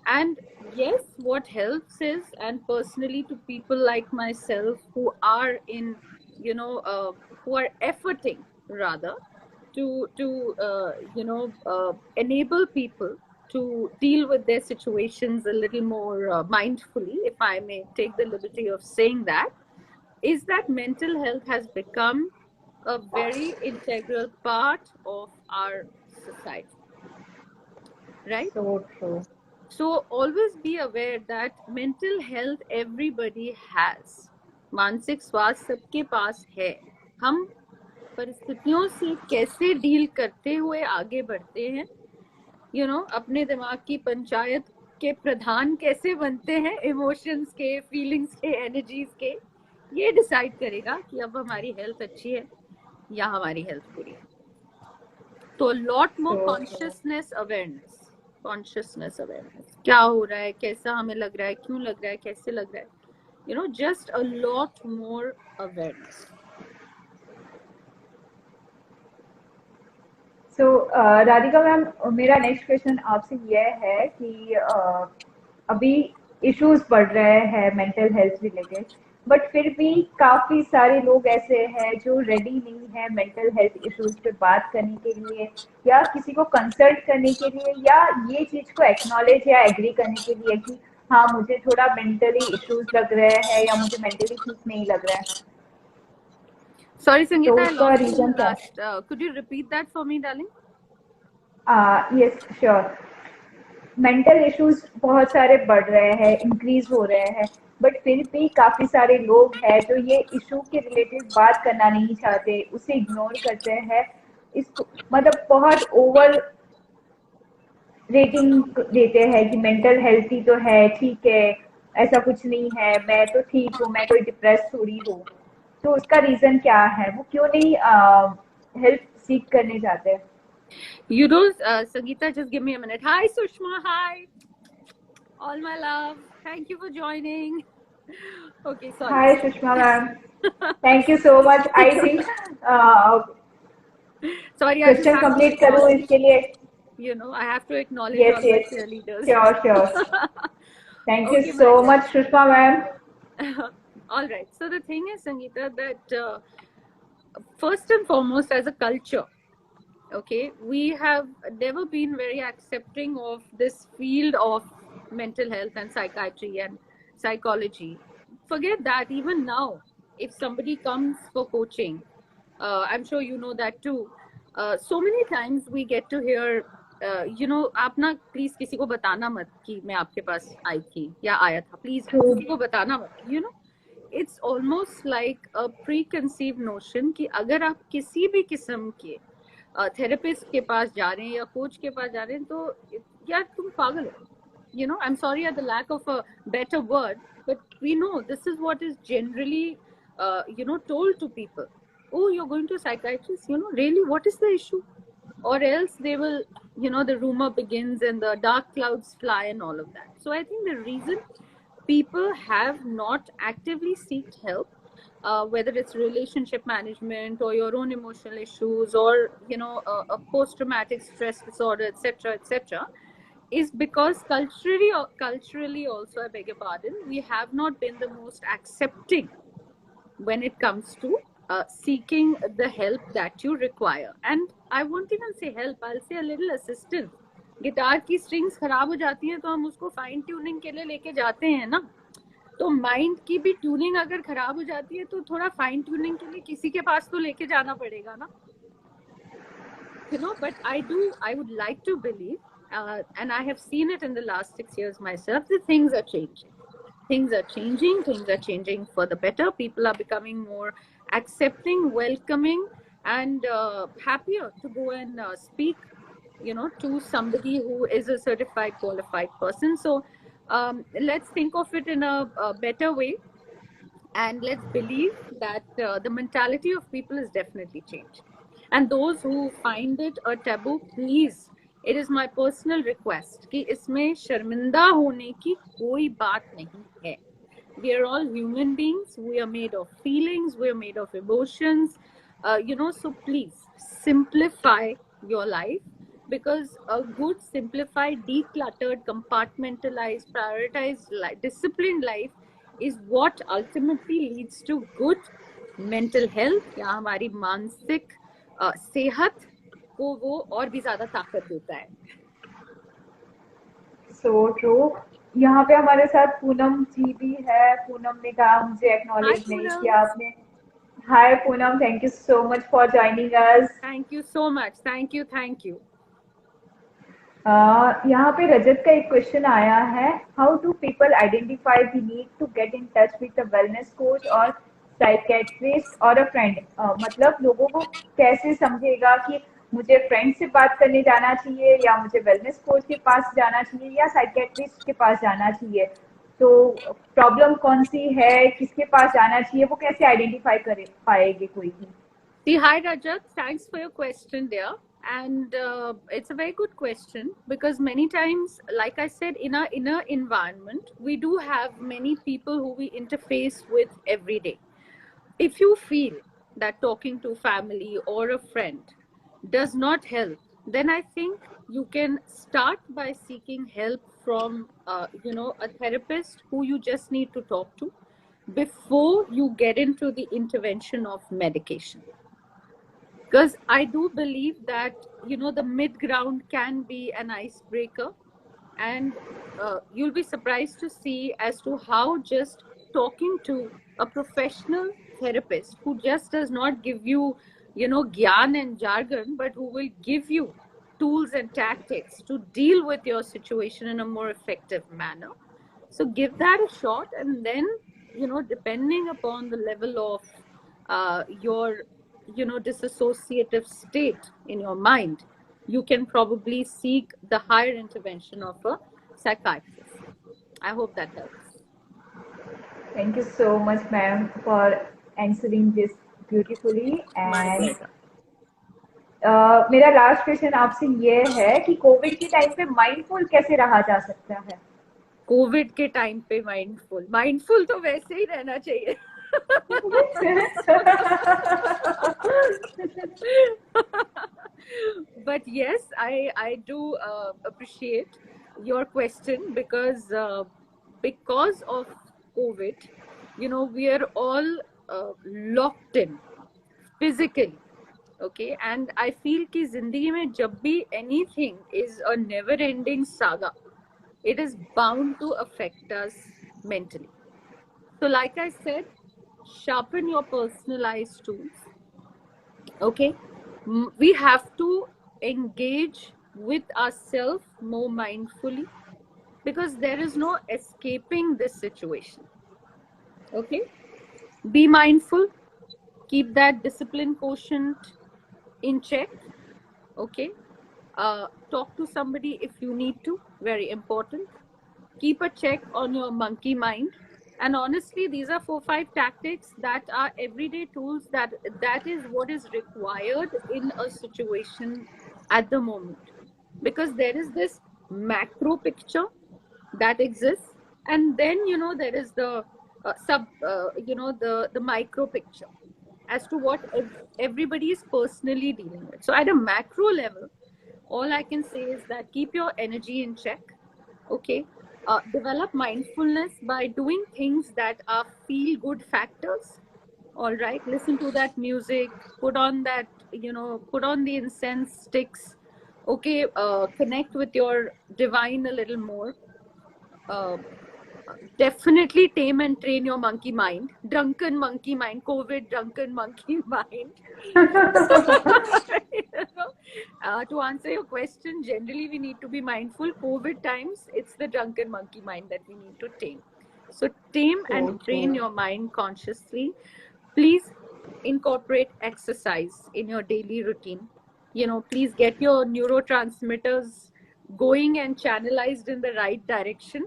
And yes, what helps is, and personally to people like myself who are in, who are efforting rather to enable people to deal with their situations a little more mindfully, if I may take the liberty of saying that, is that mental health has become a very integral part of our society, right? So true. So always be aware that mental health everybody has. मानसिक स्वास्थ्य सबके पास है. हम परिस्थितियों से कैसे deal करते हुए आगे बढ़ते हैं, अपने दिमाग की पंचायत के प्रधान कैसे बनते हैं, इमोशंस के, फीलिंग्स के, एनर्जीज के, ये डिसाइड करेगा कि अब हमारी हेल्थ अच्छी है या हमारी हेल्थ बुरी है. तो लॉट मोर कॉन्शियसनेस अवेयरनेस, क्या हो रहा है, कैसा हमें लग रहा है, क्यों लग रहा है, कैसे लग रहा है, just a lot more awareness. So Radhika ma'am, मेरा नेक्स्ट क्वेश्चन आपसे यह है कि अभी इश्यूज बढ़ रहे हैं मेंटल हेल्थ रिलेटेड, बट फिर भी काफी सारे लोग ऐसे हैं जो रेडी नहीं है मेंटल हेल्थ इश्यूज पे बात करने के लिए या किसी को कंसल्ट करने के लिए या ये चीज को एक्नॉलेज या एग्री करने के लिए कि हाँ मुझे थोड़ा मेंटली इश्यूज लग रहे हैं या मुझे मेंटली ठीक नहीं लग रहा है. Sorry, Sangeeta, I उसका lost you रीजन क्या है? last. Could you repeat that for me, darling? Yes sure. Mental issues बहुत सारे बढ़ रहे हैं, इंक्रीज हो रहे हैं, बट फिर भी काफी सारे लोग हैं जो ये इशू के रिलेटेड बात करना नहीं चाहते, उसे इग्नोर करते हैं, इसको मतलब बहुत ओवर रेटिंग देते हैं कि मेंटल हेल्थ ही तो है, ठीक है, ऐसा कुछ नहीं है, मैं तो ठीक हूँ, मैं कोई डिप्रेस थोड़ी हूँ. तो उसका रीजन क्या है, वो क्यों नहीं हेल्प सीख करने जाते हैं? Sangeeta, just give me a minute. Hi, Sushma. Hi. All my love. Thank you for joining. Okay, sorry. Hi, Sushma ma'am. Thank you so much. I think sorry, question complete करूँ इसके लिए. I have to acknowledge all my cheerleaders. Sure. Thank you so much, Sushma ma'am. All right. So the thing is, Sangeeta, that first and foremost, as a culture, okay, we have never been very accepting of this field of mental health and psychiatry and psychology. Forget that. Even now, if somebody comes for coaching, I'm sure you know that too. So many times we get to hear, आप ना please किसी को बताना मत कि मैं आपके पास आई थी या आया था, प्लीज किसी को बताना मत. It's almost like a preconceived notion कि अगर आप किसी भी किस्म के थेरेपिस्ट के पास जा रहे हैं या कोच के पास जा रहे हैं तो यार तुम पागल हो. I'm sorry at the lack of a better word, but we know this is what is generally told to people. Oh, you're going to a psychiatrist, really, what is the issue? Or else they will, the rumor begins and the dark clouds fly and all of that. So I think the reason people have not actively sought help, whether it's relationship management or your own emotional issues or a post-traumatic stress disorder, etc., is because culturally also, I beg your pardon, we have not been the most accepting when it comes to seeking the help that you require. And I won't even say help, I'll say a little assistance. Guitar की strings खराब हो जाती हैं तो हम उसको fine tuning के लिए लेके जाते हैं ना, तो माइंड की भी ट्यूनिंग अगर खराब हो जाती है तो थोड़ा फाइन ट्यूनिंग के लिए किसी के पास तो लेके जाना पड़ेगा ना. But I would like to believe, and I have seen it in the last 6 years myself, that things are changing. Things are changing for the better. People are becoming more accepting, welcoming, and happier to go and speak, to somebody who is a certified, qualified person. So let's think of it in a better way, and let's believe that the mentality of people is definitely changed. And those who find it a taboo, please, it is my personal request कि इसमें शर्मिंदा होने की कोई बात नहीं है. We are all human beings. We are made of feelings. We are made of emotions. So please simplify your life, because a good, simplified, decluttered, compartmentalized, prioritized, disciplined life is what ultimately leads to good mental health, या हमारी मानसिक सेहत को वो और भी ज्यादा ताकत देता है. So true. यहाँ पे हमारे साथ पूनम जी भी है. पूनम ने कहा मुझे एक्नॉलेज नहीं किया आपने. Hi Poonam, thank you so much for joining us. Thank you so much. Thank you. यहाँ पे रजत का एक क्वेश्चन आया है. How do people identify the need to get in touch with a wellness coach और साइकेट्रिस्ट और अ फ्रेंड? मतलब लोगों को कैसे समझेगा कि मुझे फ्रेंड से बात करने जाना चाहिए, या मुझे वेलनेस कोच के पास जाना चाहिए, या साइकेट्रिस्ट के पास जाना चाहिए? तो प्रॉब्लम कौन सी है, किसके पास जाना चाहिए, वो कैसे आइडेंटिफाई कर पाएंगे कोई भी? Hi Rajat, thanks for your question dear. And it's a very good question, because many times, like I said, in our inner environment, we do have many people who we interface with every day. If you feel that talking to family or a friend does not help, then I think you can start by seeking help from, a therapist who you just need to talk to before you get into the intervention of medication. Because I do believe that, the mid ground can be an icebreaker, and you'll be surprised to see as to how just talking to a professional therapist who just does not give you, gyan and jargon, but who will give you tools and tactics to deal with your situation in a more effective manner. So give that a shot, and then, depending upon the level of your disassociative state in your mind, you can probably seek the higher intervention of a psychiatrist. I hope that helps. Thank you so much, ma'am, for answering this beautifully. And मेरा last question आपसे ये है कि Covid के time पे mindful कैसे रहा जा सकता है? कोविड के टाइम पे माइंडफुल तो वैसे ही रहना चाहिए. But yes, I do appreciate your question, because of COVID, we are all locked in physically. Okay, and I feel कि जिंदगी में जब भी anything is a never ending saga, it is bound to affect us mentally. So like I said, sharpen your personalized tools. Okay, we have to engage with ourselves more mindfully, because there is no escaping this situation. Okay, be mindful, keep that discipline quotient in check. Okay, talk to somebody if you need to, very important. Keep a check on your monkey mind. And honestly, these are 4-5 tactics that are everyday tools that is what is required in a situation at the moment, because there is this macro picture that exists, and then there is the the micro picture as to what everybody is personally dealing with. So at a macro level, all I can say is that keep your energy in check. Okay, develop mindfulness by doing things that are feel good factors. All right, listen to that music, put on that, put on the incense sticks. Okay, connect with your divine a little more. uh, Definitely tame and train your monkey mind, drunken monkey mind, COVID drunken monkey mind. So, you know, to answer your question, generally we need to be mindful. COVID times, it's the drunken monkey mind that we need to tame. So tame and So train true. your mind consciously. Please incorporate exercise in your daily routine. Please get your neurotransmitters going and channelized in the right direction.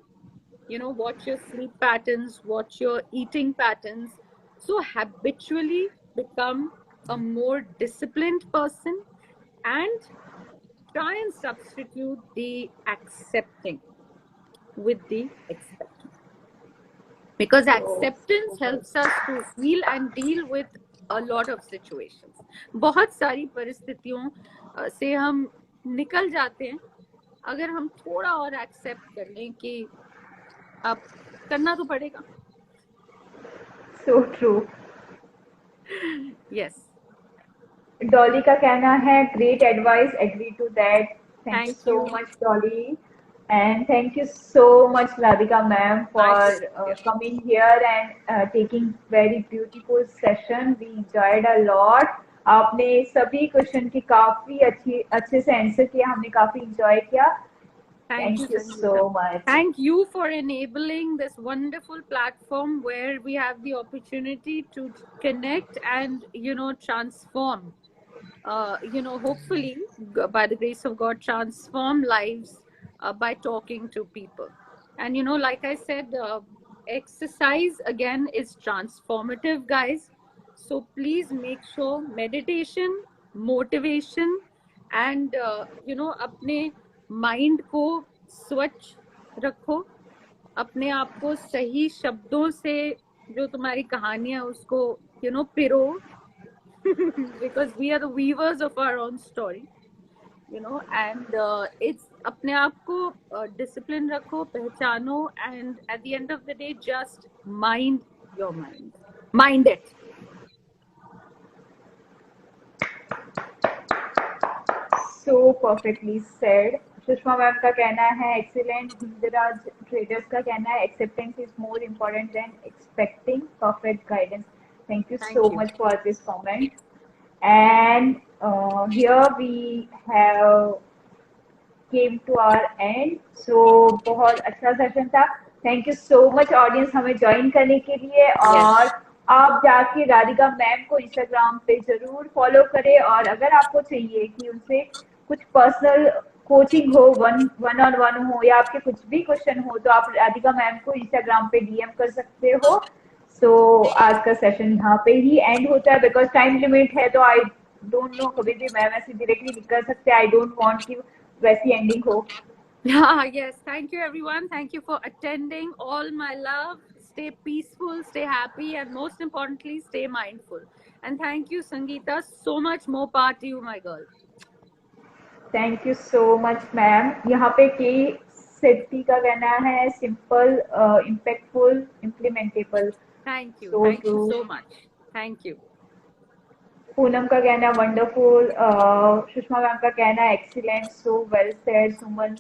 Watch your sleep patterns, watch your eating patterns. So habitually become a more disciplined person, and try and substitute the accepting with the expecting, because So acceptance good. helps us to heal and deal with a lot of situations. बहुत सारी परिस्थितियों से हम निकल जाते हैं अगर हम थोड़ा और एक्सेप्ट कर लें कि अब करना तो पड़ेगा. So true. Yes. डॉली का कहना है great advice, agree to that. Thank you Thank so you. Much Dolly. And thank you so much, Radhika ma'am, My for pleasure. coming here and taking very beautiful session. We enjoyed a lot. आपने सभी question की काफी अच्छे से answer किया, हमने काफी enjoy किया. Thank you, thank you so Sangeeta. Much. Thank you for enabling this wonderful platform where we have the opportunity to connect and, transform. Hopefully, by the grace of God, transform lives by talking to people. And, like I said, exercise again is transformative, guys. So please make sure meditation, motivation, and, अपने mind को स्वच्छ रखो. अपने आप को सही शब्दों से जो तुम्हारी कहानियां उसको पिरो. Because we are the weavers of our own story, and it's अपने आप को discipline रखो, पहचानो, and at the end of the day just mind your mind it. So perfectly said. Sushma ma'am का कहना है एक्सीलेंट. हिंदराज ट्रेडर्स का कहना है acceptance is more important than expecting perfect guidance. Thank you Thank so you. Much for this comment. And here we have come to our end. So बहुत अच्छा session था. Thank you so much audience हमें join करने के लिए. Yes. और आप जाके राधिका मैम को इंस्टाग्राम पे जरूर फॉलो करें. और अगर आपको चाहिए कि उनसे कुछ पर्सनल कोचिंग हो, वन वन ऑन वन हो, या आपके कुछ भी क्वेश्चन हो, तो आप राधिका मैम को इंस्टाग्राम पे डीएम कर सकते हो. सो आज का सेशन यहाँ पे ही एंड होता है बिकॉज टाइम लिमिट है. तो आई डोंट नो कभी भी मैम ऐसे डायरेक्टली नहीं कर सकते. आई डोंट वांट कि वैसी एंडिंग हो. Yes, thank you everyone. Thank you for attending. All my love. Stay peaceful, stay happy, and most importantly, stay mindful. And thank you, Sangeeta. So much more power to you, my girl. Thank you so much ma'am. यहाँ पे K Setty का कहना है simple, impactful, implementable. Thank you. So Thank true. you so much. Thank you. Poonam का कहना wonderful. Sushma ma'am का कहना है excellent. So well said. Suman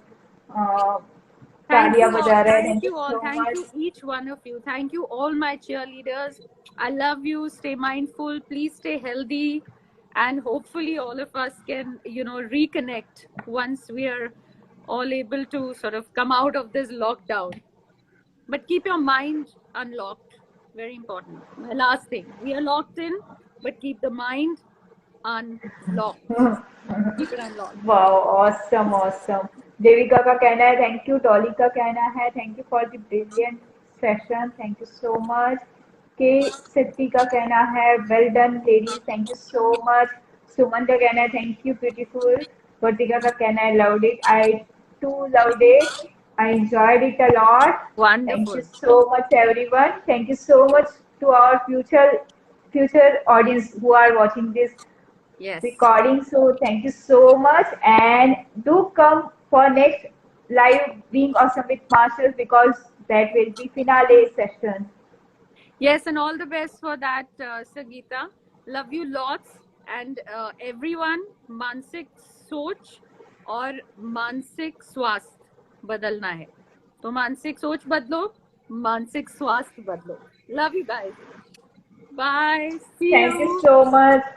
Thank तालियां you all. बजा रहे हैं. Thank thank you you all. So Thank you, much. each one of you. Thank you, all my cheerleaders. I love you. Stay mindful. Please stay healthy. And hopefully, all of us can, reconnect once we are all able to sort of come out of this lockdown. But keep your mind unlocked. Very important. My last thing. We are locked in, but keep the mind unlocked. Keep it unlocked. Wow, awesome awesome. Devika का कहना है thank you. Dolly का कहना है thank you for the brilliant session. Thank you so much. K Siddhi का कहना है well done ladies. Thank you so much. Suman का कहना है थैंक यू ब्यूटीफुल. वर्तिका का कहना है loved it. I too loved it. I enjoyed it a lot. Thank you Wonderful. so much, everyone. Thank you so much to our future audience who are watching this Yes. recording. So thank you so much, and do come for next live Being Awesome with Marshall, because that will be finale session. Yes, and all the best for that, Sangeeta. Love you lots. And everyone, मानसिक सोच और मानसिक स्वास्थ्य बदलना है, तो मानसिक सोच बदलो, मानसिक स्वास्थ्य बदलो. Love you guys. Bye. See thank you you. So much.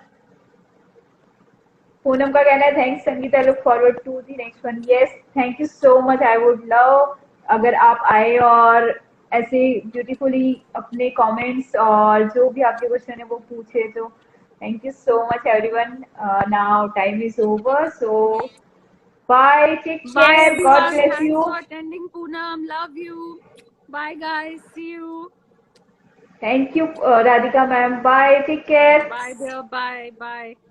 Poonam का कहना है thanks Sangeeta, look forward to the next one. Yes, thank you so much. I would love अगर आप आए और ऐसे ब्यूटीफुली अपने कमेंट्स और जो भी आपके क्वेश्चन है वो पूछे. तो thank you so much everyone. Now time is over, so bye, take Bye care, god everyone. Bless Thanks you. for attending, Poonam. Love you. Bye guys. See you. Thank you Radhika ma'am. Bye, take care. Bye dear. Bye. Bye.